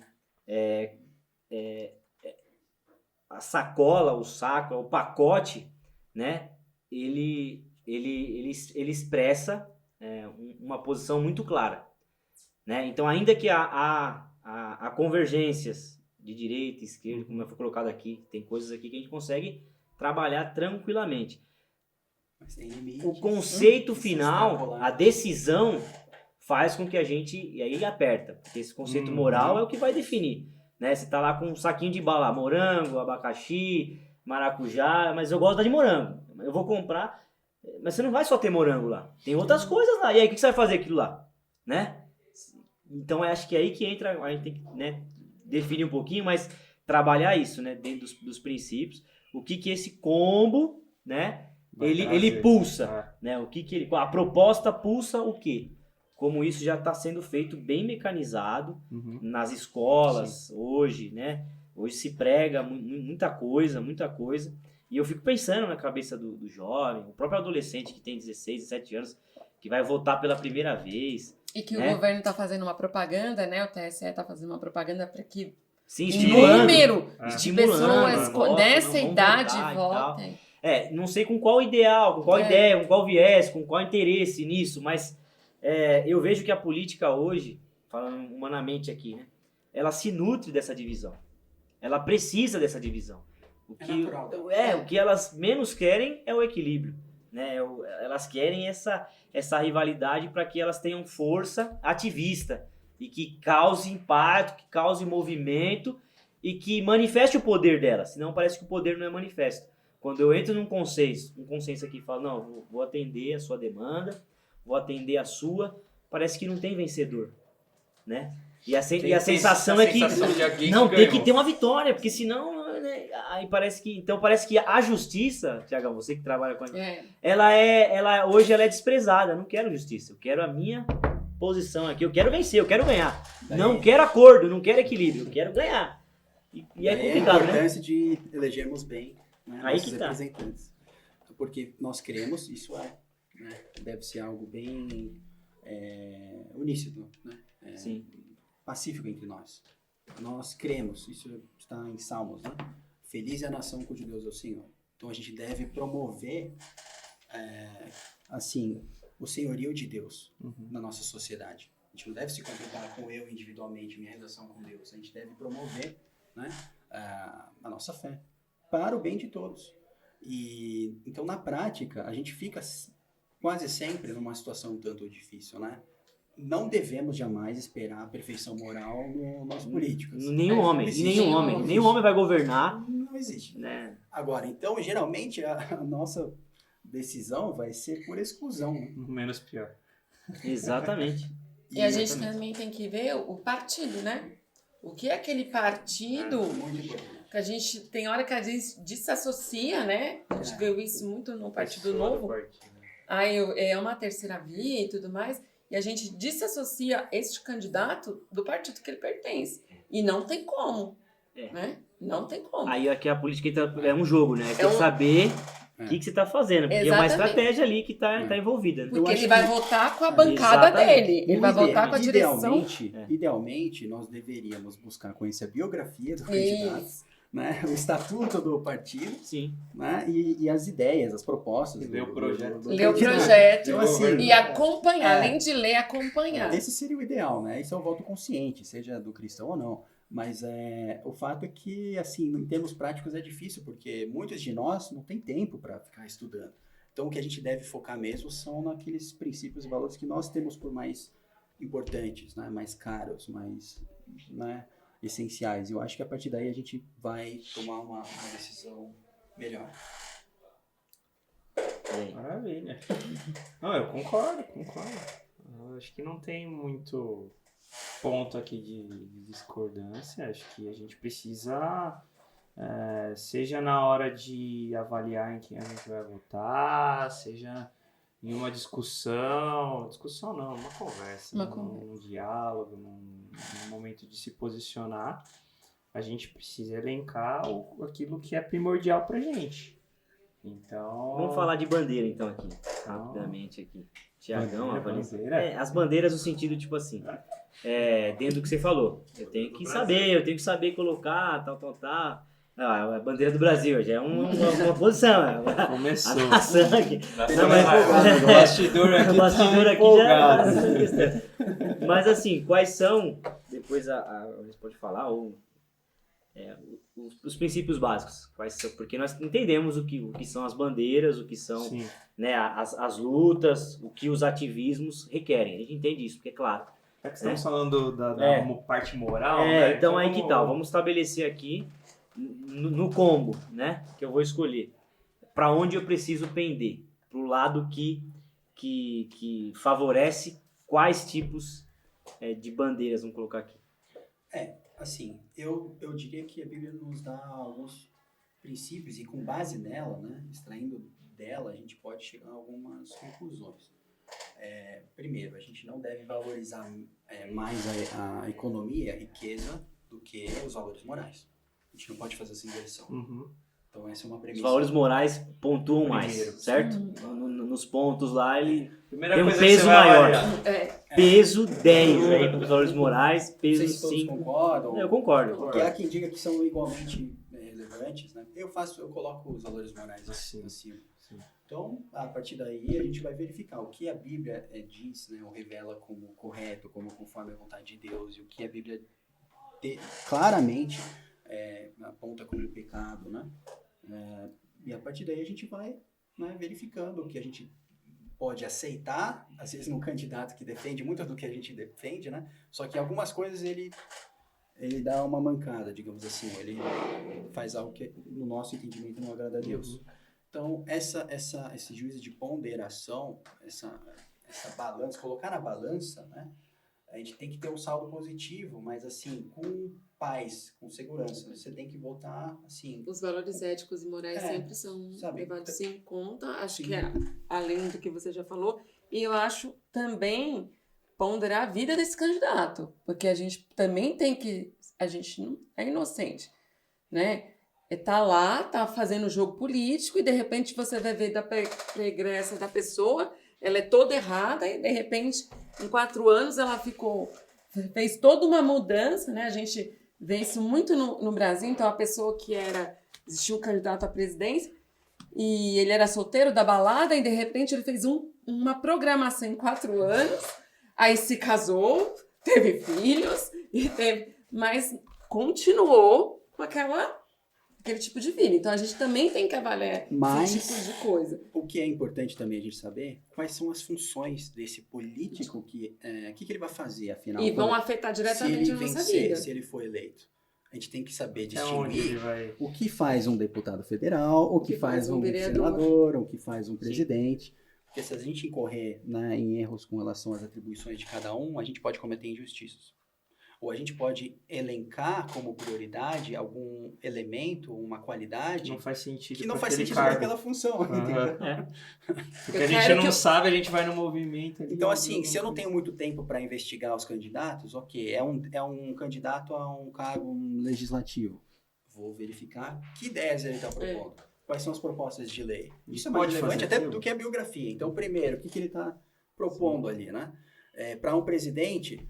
a sacola, o saco, o pacote, né, ele expressa uma posição muito clara, né? Então, ainda que há convergências de direita e esquerda, como foi colocado aqui, tem coisas aqui que a gente consegue trabalhar tranquilamente. Mas tem limites. O conceito final, a decisão, faz com que a gente, e aí aperta, porque esse conceito moral é o que vai definir, né? Você tá lá com um saquinho de bala, morango, abacaxi, maracujá, mas eu gosto da de morango, eu vou comprar, mas você não vai só ter morango lá, tem outras coisas lá, e aí o que você vai fazer aquilo lá, né? Então acho que é aí que entra, a gente tem que, né, definir um pouquinho, mas trabalhar isso, né, dentro dos princípios, o que esse combo, né, ele pulsa, né, a proposta pulsa o quê? Como isso já está sendo feito bem mecanizado nas escolas. Sim. Hoje, né? Hoje se prega muita coisa, e eu fico pensando na cabeça do jovem, o próprio adolescente que tem 16, 17 anos, que vai votar pela primeira vez. E que o governo está fazendo uma propaganda, né? O TSE está fazendo uma propaganda para que sim, o número de pessoas dessa idade votem. Não sei com qual ideal, com qual ideia, com qual viés, com qual interesse nisso, mas eu vejo que a política hoje, falando humanamente aqui, né, ela se nutre dessa divisão. Ela precisa dessa divisão. O que elas menos querem é o equilíbrio, né? Elas querem essa rivalidade para que elas tenham força ativista e que cause impacto, que cause movimento e que manifeste o poder delas. Senão parece que o poder não é manifesto. Quando eu entro num consenso aqui e falo, não, vou atender a sua demanda, vou atender a sua, parece que não tem vencedor, né? E a sensação é que não, tem que ter uma vitória, porque senão, né, aí parece que a justiça, Tiagão, você que trabalha com a gente, hoje ela é desprezada. Eu não quero justiça, eu quero a minha posição aqui, eu quero vencer, eu quero ganhar. Não quero acordo, não quero equilíbrio, eu quero ganhar. E é complicado, né? A importância de elegermos bem, né, aí nossos que tá. representantes. Porque nós cremos, isso né, deve ser algo bem uníssono, né? Sim. Pacífico entre nós. Nós cremos, isso está em Salmos, né? Feliz é a nação cujo Deus é o Senhor. Então a gente deve promover o senhorio de Deus na nossa sociedade. A gente não deve se contentar com eu individualmente, minha relação com Deus. A gente deve promover, né, a nossa fé para o bem de todos. E então na prática a gente fica quase sempre numa situação um tanto difícil, né? Não devemos jamais esperar a perfeição moral nos políticos. Nenhum homem vai governar. Não existe. Né? Agora, então, geralmente, a nossa decisão vai ser por exclusão. Né? Menos pior. Exatamente. E a gente também tem que ver o partido, né? O que é aquele partido que a gente tem hora que a gente desassocia, né? A gente viu isso muito no Partido Novo. Aí é uma terceira via e tudo mais. E a gente desassocia este candidato do partido que ele pertence. E não tem como, né? Não tem como. Aí aqui a política é um jogo, né? Quer saber o que você está fazendo. Porque é uma estratégia ali que está envolvida. Né? Porque ele vai votar com a bancada dele. Ele vai votar com a direção. Idealmente, nós deveríamos buscar conhecer a biografia do candidato. Né? O estatuto do partido. Sim. Né? E as ideias, as propostas. Ler o projeto. Ler o projeto então, assim, e acompanhar. Além de ler, acompanhar. Esse seria o ideal, né? Isso é o voto consciente, seja do cristão ou não. Mas o fato é que, assim, em termos práticos é difícil, porque muitos de nós não tem tempo para ficar estudando. Então, o que a gente deve focar mesmo são naqueles princípios e valores que nós temos por mais importantes, né? Mais caros, mais, né, essenciais. Eu acho que a partir daí a gente vai tomar uma decisão melhor. Maravilha. Não, eu concordo. Eu acho que não tem muito ponto aqui de discordância. Acho que a gente precisa, seja na hora de avaliar em quem a gente vai votar, seja em uma discussão não, numa conversa, num diálogo, num momento de se posicionar, a gente precisa elencar aquilo que é primordial pra gente. Então... Vamos falar de bandeira, então, aqui. Rapidamente aqui. Tiagão, as bandeiras no sentido, tipo assim, dentro do que você falou. Eu tenho que saber colocar, tal. A bandeira do Brasil já é uma posição. Começou. A sangue. O bastidor aqui tá empolgado. Mas assim, quais são, depois você pode falar, os princípios básicos, quais são, porque nós entendemos o que são as bandeiras, o que são, né, as lutas, o que os ativismos requerem. A gente entende isso, porque é claro. É que estamos falando da parte moral, né? Então aí que tal? Vamos estabelecer aqui no combo, né, que eu vou escolher. Para onde eu preciso pender? Para o lado que favorece quais tipos de bandeiras, vamos colocar aqui. Assim, eu diria que a Bíblia nos dá alguns princípios e com base nela, né, extraindo dela, a gente pode chegar a algumas conclusões. Primeiro, a gente não deve valorizar mais a economia, a riqueza, do que os valores morais. A gente não pode fazer essa inversão. Uhum. Então essa é uma premissa. Os valores morais pontuam mais, certo? Nos pontos lá, ele tem um peso maior. Peso 10 aí para os valores morais, peso 5. Vocês todos concordam? Eu concordo. Porque há quem diga que são igualmente relevantes, né? Eu coloco os valores morais acima. Sim. Então, a partir daí, a gente vai verificar o que a Bíblia diz, né, ou revela como correto, como conforme a vontade de Deus, e o que a Bíblia claramente aponta como pecado, né? E a partir daí a gente vai, né, verificando o que a gente pode aceitar, às vezes num candidato que defende muito do que a gente defende, né? Só que algumas coisas ele dá uma mancada, digamos assim, ele faz algo que no nosso entendimento não agrada a Deus. Então, esse juízo de ponderação, essa balança, colocar na balança, né? A gente tem que ter um saldo positivo, mas assim, com paz, com segurança. Você tem que votar assim. Os valores éticos e morais sempre são levados em conta. Acho que além do que você já falou. E eu acho também ponderar a vida desse candidato. Porque a gente também tem que... A gente não é inocente, né? Tá lá, tá fazendo jogo político e de repente você vai ver da pregressa da pessoa, ela é toda errada e de repente em 4 anos ela fez toda uma mudança, né? A gente vê isso muito no Brasil. Então a pessoa que existia um candidato à presidência e ele era solteiro da balada e de repente ele fez uma programação em 4 anos, aí se casou, teve filhos, mas continuou com aquele tipo de vida. Então, a gente também tem que avaliar esse tipo de coisa. O que é importante também a gente saber, quais são as funções desse político, o que ele vai fazer, afinal. E vão afetar diretamente a nossa vida. Se ele for eleito. A gente tem que saber distinguir o que faz um deputado federal, o que faz um senador, o que faz um presidente. Porque se a gente incorrer, né, em erros com relação às atribuições de cada um, a gente pode cometer injustiças. Ou a gente pode elencar como prioridade algum elemento, uma qualidade... Que não faz sentido que não faz sentido para aquela função. Porque a gente não sabe, a gente vai no movimento. Então, assim, se eu não tenho muito tempo para investigar os candidatos, ok, é um candidato a um cargo legislativo. Vou verificar que ideias ele está propondo. Quais são as propostas de lei. Isso é mais relevante até do que a biografia. Então, primeiro, o que ele está propondo ali, né? Para um presidente...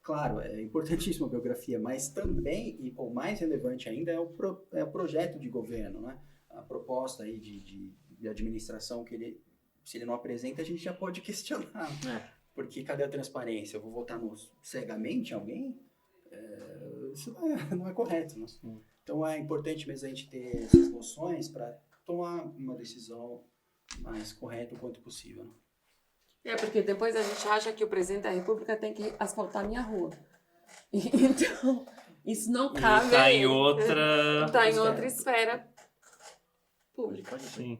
Claro, é importantíssima a biografia, mas também, e o mais relevante ainda, é o projeto de governo, né? A proposta aí de administração que se ele não apresenta, a gente já pode questionar. Porque cadê a transparência? Eu vou votar cegamente em alguém? Isso não é correto. Né? Então é importante mesmo a gente ter essas noções para tomar uma decisão mais correta o quanto possível. Né? Porque depois a gente acha que o presidente da República tem que asfaltar a minha rua. Então, isso não cabe. Tá em outra... Está em outra esfera pública. Sim.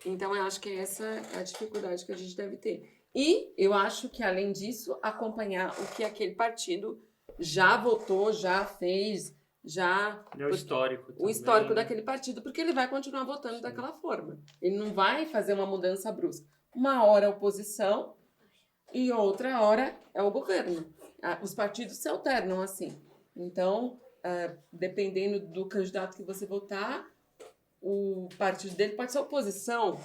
Então, eu acho que essa é a dificuldade que a gente deve ter. E eu acho que, além disso, acompanhar o que aquele partido já votou, já fez, já... É o histórico O também. histórico daquele partido, porque ele vai continuar votando daquela forma. Ele não vai fazer uma mudança brusca. Uma hora é oposição e outra hora é o governo. Os partidos se alternam assim. Então, dependendo do candidato que você votar, o partido dele pode ser oposição,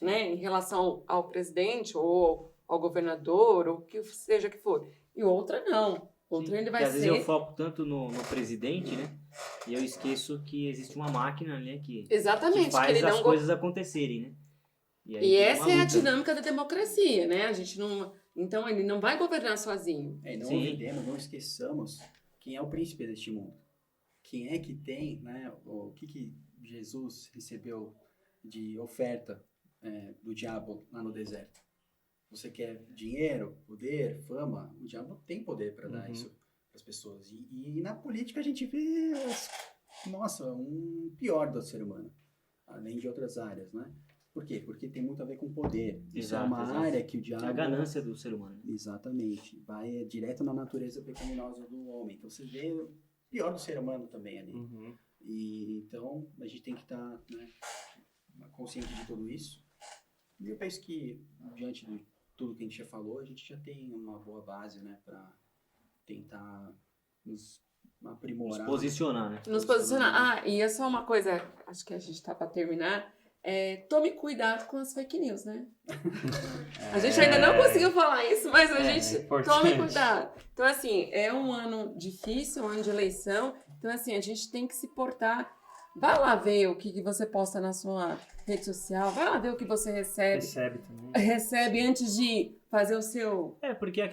né, em relação ao presidente ou ao governador, ou o que seja que for. E outra não. Outra ele vai às ser... vezes eu foco tanto no presidente, né? E eu esqueço que existe uma máquina, né? Que Exatamente, faz que ele as não coisas acontecerem, né? aí E tem essa uma é a luta. dinâmica da democracia, né? A gente não... Então, ele não vai governar sozinho. E não Sim. olvidemos, não esqueçamos quem é o príncipe deste mundo. Quem é que tem, né? O que Jesus recebeu de oferta do diabo lá no deserto? Você quer dinheiro, poder, fama? O diabo tem poder para dar isso para as pessoas. E na política a gente vê, um pior do ser humano, além de outras áreas, né? Por quê? Porque tem muito a ver com poder. Isso é Exato, uma exato. área que o diabo... É a ganância do ser humano. Exatamente. Vai direto na natureza pecaminosa do homem. Então você vê o pior do ser humano também ali. E então a gente tem que estar consciente de tudo isso. E eu penso que, diante de tudo que a gente já falou, a gente já tem uma boa base, né, para tentar nos aprimorar. Nos posicionar, né? Nos posicionar. E é só uma coisa, acho que a gente está para terminar. Tome cuidado com as fake news, né? A gente ainda não conseguiu falar isso, mas a gente tome cuidado. Então, assim, é um ano difícil, um ano de eleição. Então, assim, a gente tem que se portar. Vai lá ver o que você posta na sua rede social. Vai lá ver o que você recebe. Recebe antes de fazer o seu... Porque é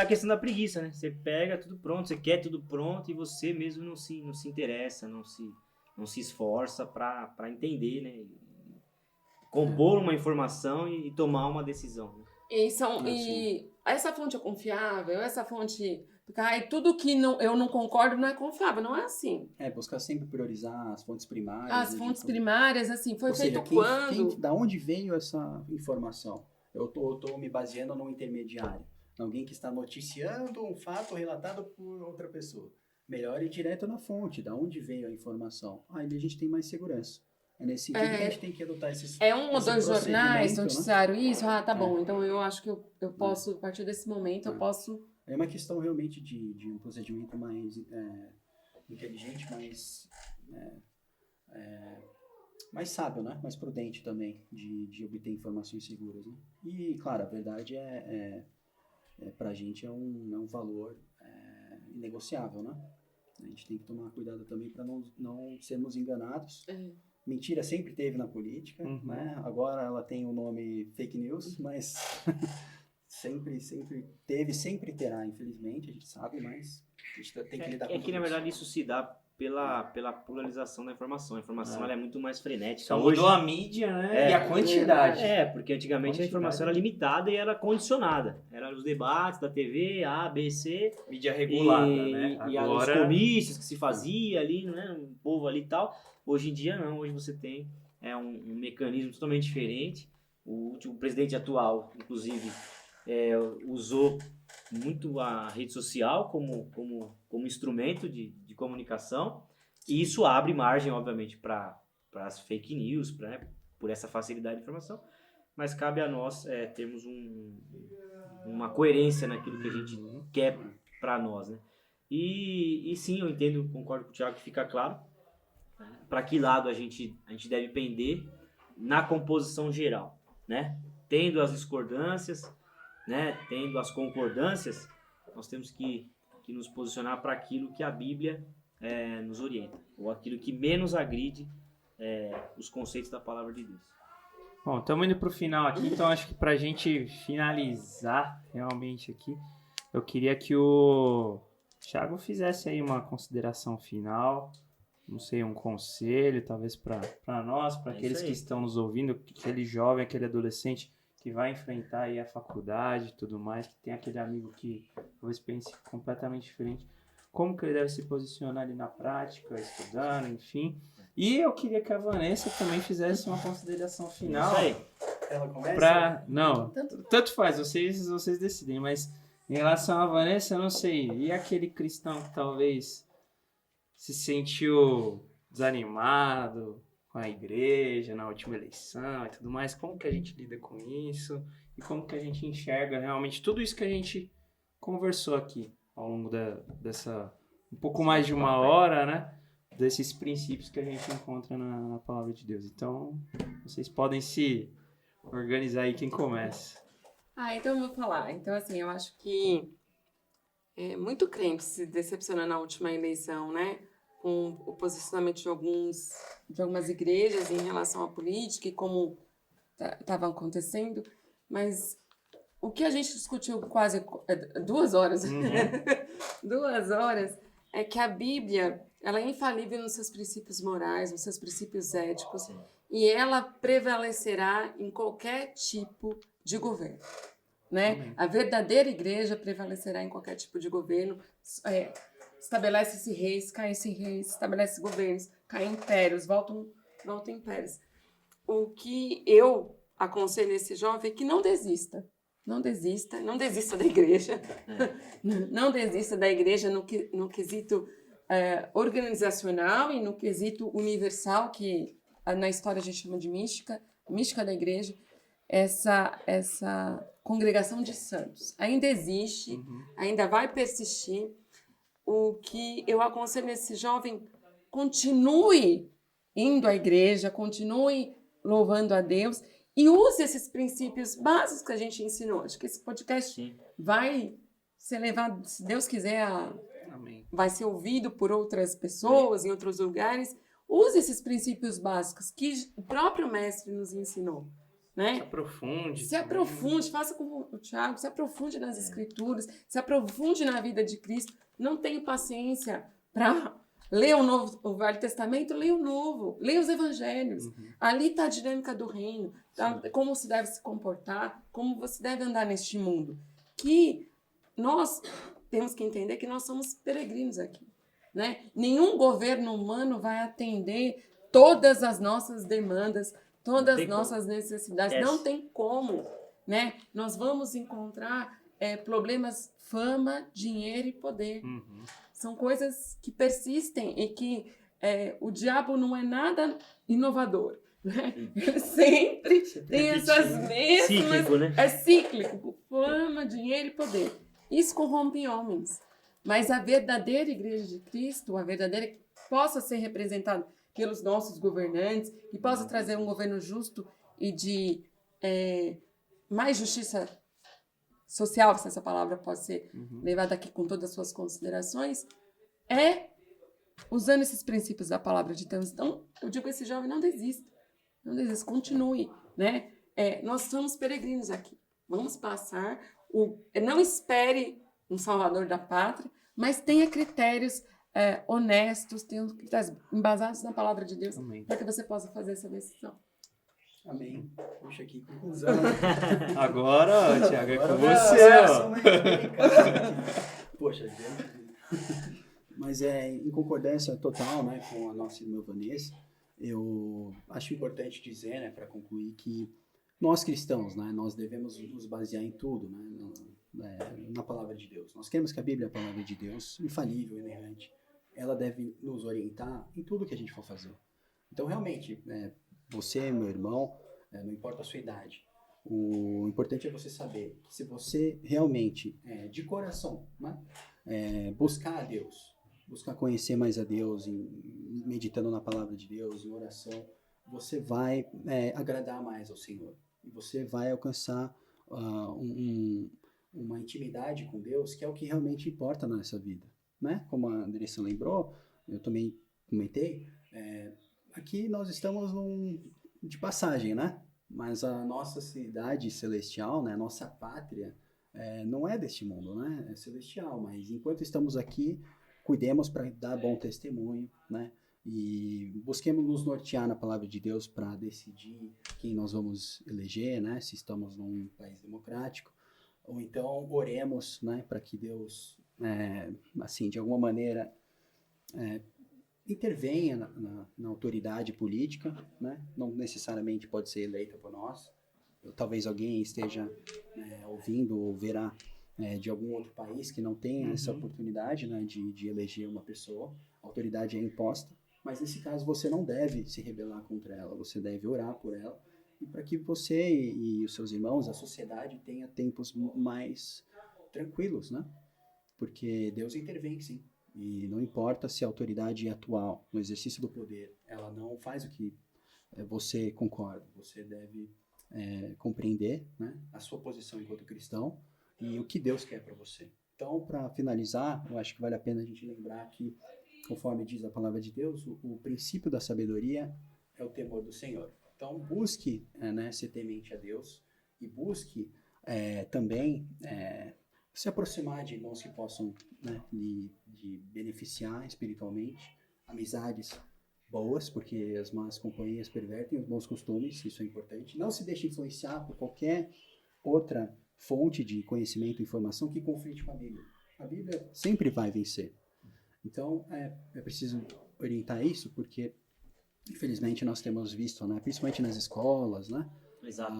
a questão da preguiça, né? Você pega tudo pronto, você quer tudo pronto e você mesmo não se interessa, não se esforça para entender, né? Compor uma informação e tomar uma decisão. Né? E essa fonte é confiável, essa fonte... tudo que eu não concordo não é confiável, não é assim. Buscar sempre priorizar as fontes primárias. As fontes primárias, assim, foi feito quando... Da onde veio essa informação? Eu tô me baseando num intermediário. Alguém que está noticiando um fato relatado por outra pessoa. Melhor ir direto na fonte, da onde veio a informação. Aí a gente tem mais segurança. É nesse sentido que a gente tem que adotar esses... um ou dois jornais, noticiário, né? isso? Tá bom. Então eu acho que eu posso, a partir desse momento, eu posso... É uma questão realmente de um procedimento mais inteligente, mais sábio, né? Mais prudente também, de obter informações seguras. Né? E, claro, a verdade pra gente é um valor inegociável, né? A gente tem que tomar cuidado também para não sermos enganados. Mentira sempre teve na política, né? Agora ela tem o nome fake news, mas sempre teve, sempre terá, infelizmente, a gente sabe, mas a gente tem que lidar com que na verdade isso se dá pela polarização da informação. A informação ela é muito mais frenética. Só mudou a mídia, né? E a quantidade. Porque antigamente a informação era limitada e era condicionada. Era os debates da TV, A, B, C. Mídia regulada, né? E os comícios que se fazia ali, né? Um povo ali e tal. Hoje em dia não. Hoje você tem um mecanismo totalmente diferente. O presidente atual, inclusive, usou muito a rede social como instrumento de comunicação, e isso abre margem, obviamente, para as fake news, por essa facilidade de informação, mas cabe a nós termos uma coerência naquilo que a gente quer para nós, né? E sim, eu entendo, concordo com o Thiago, que fica claro para que lado a gente deve pender na composição geral, né? Tendo as discordâncias, né? Tendo as concordâncias, nós temos que nos posicionar para aquilo que a Bíblia nos orienta, ou aquilo que menos agride os conceitos da palavra de Deus. Bom, estamos indo para o final aqui, então acho que para a gente finalizar realmente aqui, eu queria que o Thiago fizesse aí uma consideração final, não sei, um conselho, talvez para nós, para aqueles que estão nos ouvindo, aquele jovem, aquele adolescente que vai enfrentar aí a faculdade e tudo mais, que tem aquele amigo que talvez pense completamente diferente. Como que ele deve se posicionar ali na prática, estudando, enfim. E eu queria que a Vanessa também fizesse uma consideração final. Isso aí. Ela começa? Não, tanto faz, vocês decidem, mas em relação à Vanessa, eu não sei. E aquele cristão que talvez se sentiu desanimado com a igreja na última eleição e tudo mais, como que a gente lida com isso? E como que a gente enxerga realmente tudo isso que a gente conversou aqui ao longo dessa um pouco mais de uma hora, né? Desses princípios que a gente encontra na palavra de Deus. Então, vocês podem se organizar aí quem começa. Então eu vou falar. Então, assim, eu acho que muito crente se decepciona na última eleição, né? Com o posicionamento de algumas igrejas em relação à política e como estava acontecendo. Mas o que a gente discutiu quase 2 horas, 2 horas, é que a Bíblia, ela é infalível nos seus princípios morais, nos seus princípios éticos, e ela prevalecerá em qualquer tipo de governo, né? A verdadeira igreja prevalecerá em qualquer tipo de governo. Estabelece-se reis, caem-se reis, estabelece governos, caem impérios, voltam impérios. O que eu aconselho esse jovem é que não desista. Não desista da igreja. Não desista da igreja no quesito organizacional e no quesito universal, que na história a gente chama de mística da igreja. Essa congregação de santos ainda existe, ainda vai persistir. O que eu aconselho esse jovem, continue indo à igreja, continue louvando a Deus e use esses princípios básicos que a gente ensinou. Acho que esse podcast vai ser levado, se Deus quiser, vai ser ouvido por outras pessoas em outros lugares. Use esses princípios básicos que o próprio mestre nos ensinou, né? Se aprofunde, faça como o Thiago, se aprofunde nas escrituras, se aprofunde na vida de Cristo. Não tenho paciência para ler o Velho Testamento, leia o Novo, leia os Evangelhos. Ali está a dinâmica do reino, como se deve se comportar, como você deve andar neste mundo. Que nós temos que entender que nós somos peregrinos aqui, né? Nenhum governo humano vai atender todas as nossas demandas, todas as nossas necessidades. Não tem como, né? Nós vamos encontrar problemas, fama, dinheiro e poder. São coisas que persistem e que o diabo não é nada inovador, né? Ele sempre tem essas mesmas... Cíclico, né? É cíclico. Fama, dinheiro e poder. Isso corrompe homens. Mas a verdadeira igreja de Cristo, a verdadeira que possa ser representada pelos nossos governantes, que possa trazer um governo justo e de mais justiça social, se essa palavra pode ser levada aqui com todas as suas considerações, usando esses princípios da palavra de Deus. Então, eu digo a esse jovem, não desista, continue, né? Nós somos peregrinos aqui, vamos passar, não espere um salvador da pátria, mas tenha critérios honestos, tenha critérios embasados na palavra de Deus, para que você possa fazer essa decisão. Amém. Puxa aqui, conclusão. Agora, Thiago, é com você. Poxa, mas em concordância total, né, com a nossa irmã Vanessa, eu acho importante dizer, né, para concluir, que nós cristãos, né, nós devemos nos basear em tudo, né, na palavra de Deus. Nós queremos que a Bíblia é a palavra de Deus, infalível, inerrante. Ela deve nos orientar em tudo que a gente for fazer. Então, realmente, você, meu irmão, não importa a sua idade, o importante é você saber que se você realmente, de coração, né, buscar a Deus, buscar conhecer mais a Deus, meditando na palavra de Deus, em oração, você vai agradar mais ao Senhor. E você vai alcançar uma intimidade com Deus, que é o que realmente importa na nossa vida, né? Como a Andressa lembrou, eu também comentei, aqui nós estamos de passagem, né? Mas a nossa cidade celestial, né? A nossa pátria, não é deste mundo, né? É celestial, mas enquanto estamos aqui, cuidemos para dar bom testemunho, né? E busquemos nos nortear na palavra de Deus para decidir quem nós vamos eleger, né? Se estamos num país democrático, ou então oremos, né? Para que Deus, assim, de alguma maneira, intervenha na autoridade política, né? Não necessariamente pode ser eleita por nós. Talvez alguém esteja ouvindo ou verá de algum outro país que não tenha essa oportunidade, né, de eleger uma pessoa. A autoridade é imposta, mas nesse caso você não deve se rebelar contra ela, você deve orar por ela, e para que você e os seus irmãos, a sociedade, tenha tempos mais tranquilos, né? Porque Deus intervém, sim. E não importa se a autoridade atual, no exercício do poder, ela não faz o que você concorda, você deve compreender, né, a sua posição enquanto cristão e o que Deus quer para você. Então, para finalizar, eu acho que vale a pena a gente lembrar que, conforme diz a palavra de Deus, o princípio da sabedoria é o temor do Senhor. Então, busque ser temente a Deus e busque também se aproximar de irmãos que possam, né, lhe beneficiar espiritualmente, amizades boas, porque as más companhias pervertem os bons costumes, isso é importante. Não se deixe influenciar por qualquer outra fonte de conhecimento e informação que conflite com a Bíblia. A Bíblia sempre vai vencer. Então, é preciso orientar isso, porque, infelizmente, nós temos visto, né, principalmente nas escolas, né, Exato.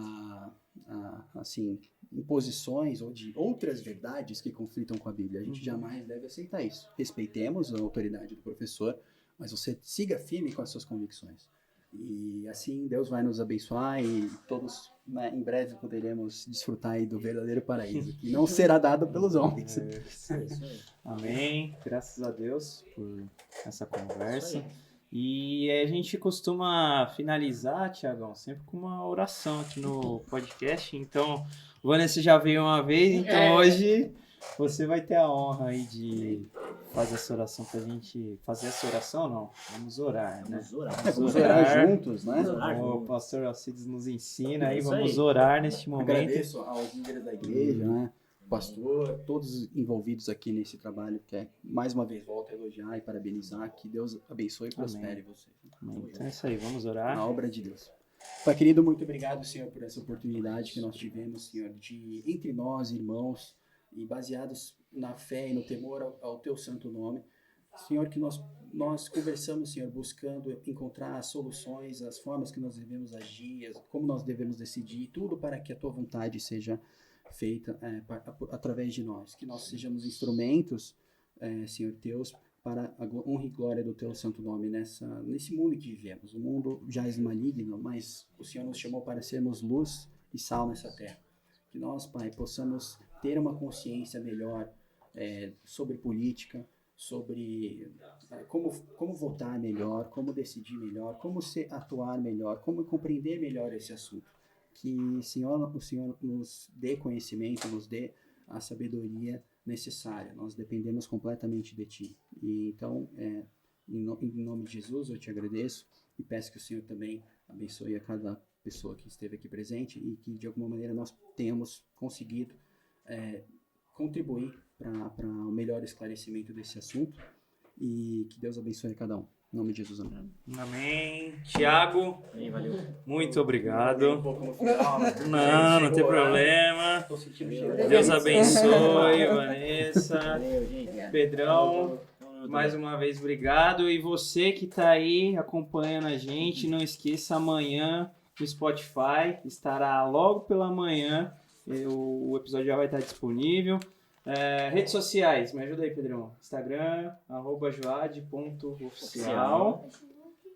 assim, imposições ou de outras verdades que conflitam com a Bíblia. A gente jamais deve aceitar isso. Respeitemos a autoridade do professor, mas você siga firme com as suas convicções. E assim Deus vai nos abençoar e todos, né, em breve poderemos desfrutar aí do verdadeiro paraíso, que não será dado pelos homens. Isso aí. Amém. Graças a Deus por essa conversa. E a gente costuma finalizar, Tiagão, sempre com uma oração aqui no podcast. Então, Vanessa já veio uma vez, então hoje você vai ter a honra aí de fazer essa oração pra gente. Fazer essa oração, não? Vamos orar, né? Vamos orar juntos, né? O pastor Alcides nos ensina aí, Isso vamos aí. orar neste momento. Agradeço aos líderes da igreja, né? O pastor, todos envolvidos aqui nesse trabalho, que mais uma vez volto a elogiar e parabenizar, que Deus abençoe e prospere você. Então é isso aí, vamos orar. Na obra de Deus. Pai querido, muito obrigado, Senhor, por essa oportunidade que nós tivemos, Senhor, de entre nós, irmãos, e baseados na fé e no temor ao Teu santo nome, Senhor, que nós conversamos, Senhor, buscando encontrar as soluções, as formas que nós devemos agir, como nós devemos decidir, tudo para que a Tua vontade seja feita através de nós, que nós sejamos instrumentos, Senhor Deus, para a honra e glória do Teu santo nome nesse mundo em que vivemos. O mundo jaz maligno, mas o Senhor nos chamou para sermos luz e sal nessa terra. Que nós, Pai, possamos ter uma consciência melhor sobre política, sobre como votar melhor, como decidir melhor, como atuar melhor, como compreender melhor esse assunto. Que o Senhor nos dê conhecimento, nos dê a sabedoria necessária. Nós dependemos completamente de Ti. E então, em nome de Jesus, eu Te agradeço e peço que o Senhor também abençoe a cada pessoa que esteve aqui presente e que de alguma maneira nós tenhamos conseguido contribuir para o melhor esclarecimento desse assunto e que Deus abençoe a cada um. Em nome de Jesus, amém. Amém. Tiago, Valeu. muito obrigado. Não, Não tem problema. Tô sentindo cheiro. Deus abençoe, Vanessa. Valeu, gente. Pedrão, mais uma vez obrigado. E você que está aí acompanhando a gente, não esqueça, amanhã no Spotify estará logo pela manhã. O episódio já vai estar disponível. Redes sociais, me ajuda aí, Pedrão. Instagram, @joad.oficial.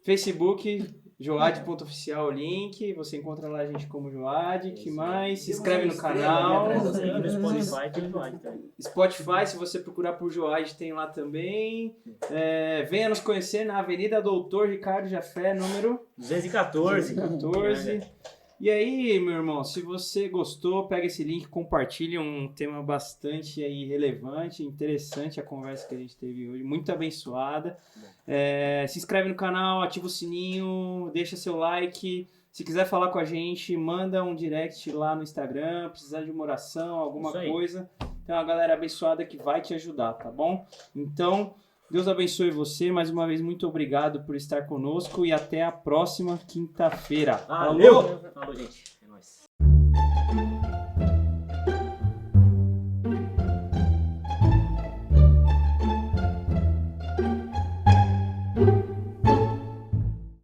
Facebook, joad.oficial, o link. Você encontra lá a gente como Joad. Que mais? Se inscreve no canal. No Spotify tem Joad também. Spotify, se você procurar por Joad, tem lá também. Venha nos conhecer na Avenida Doutor Ricardo Jafé, número 214. 14. E aí, meu irmão, se você gostou, pega esse link, compartilha um tema bastante aí relevante, interessante a conversa que a gente teve hoje, muito abençoada. Se inscreve no canal, ativa o sininho, deixa seu like, Se quiser falar com a gente, manda um direct lá no Instagram, precisar de uma oração, alguma coisa. Tem uma galera abençoada que vai te ajudar, tá bom? Então, Deus abençoe você. Mais uma vez, muito obrigado por estar conosco e até a próxima quinta-feira. Valeu! Falou, gente. É nóis.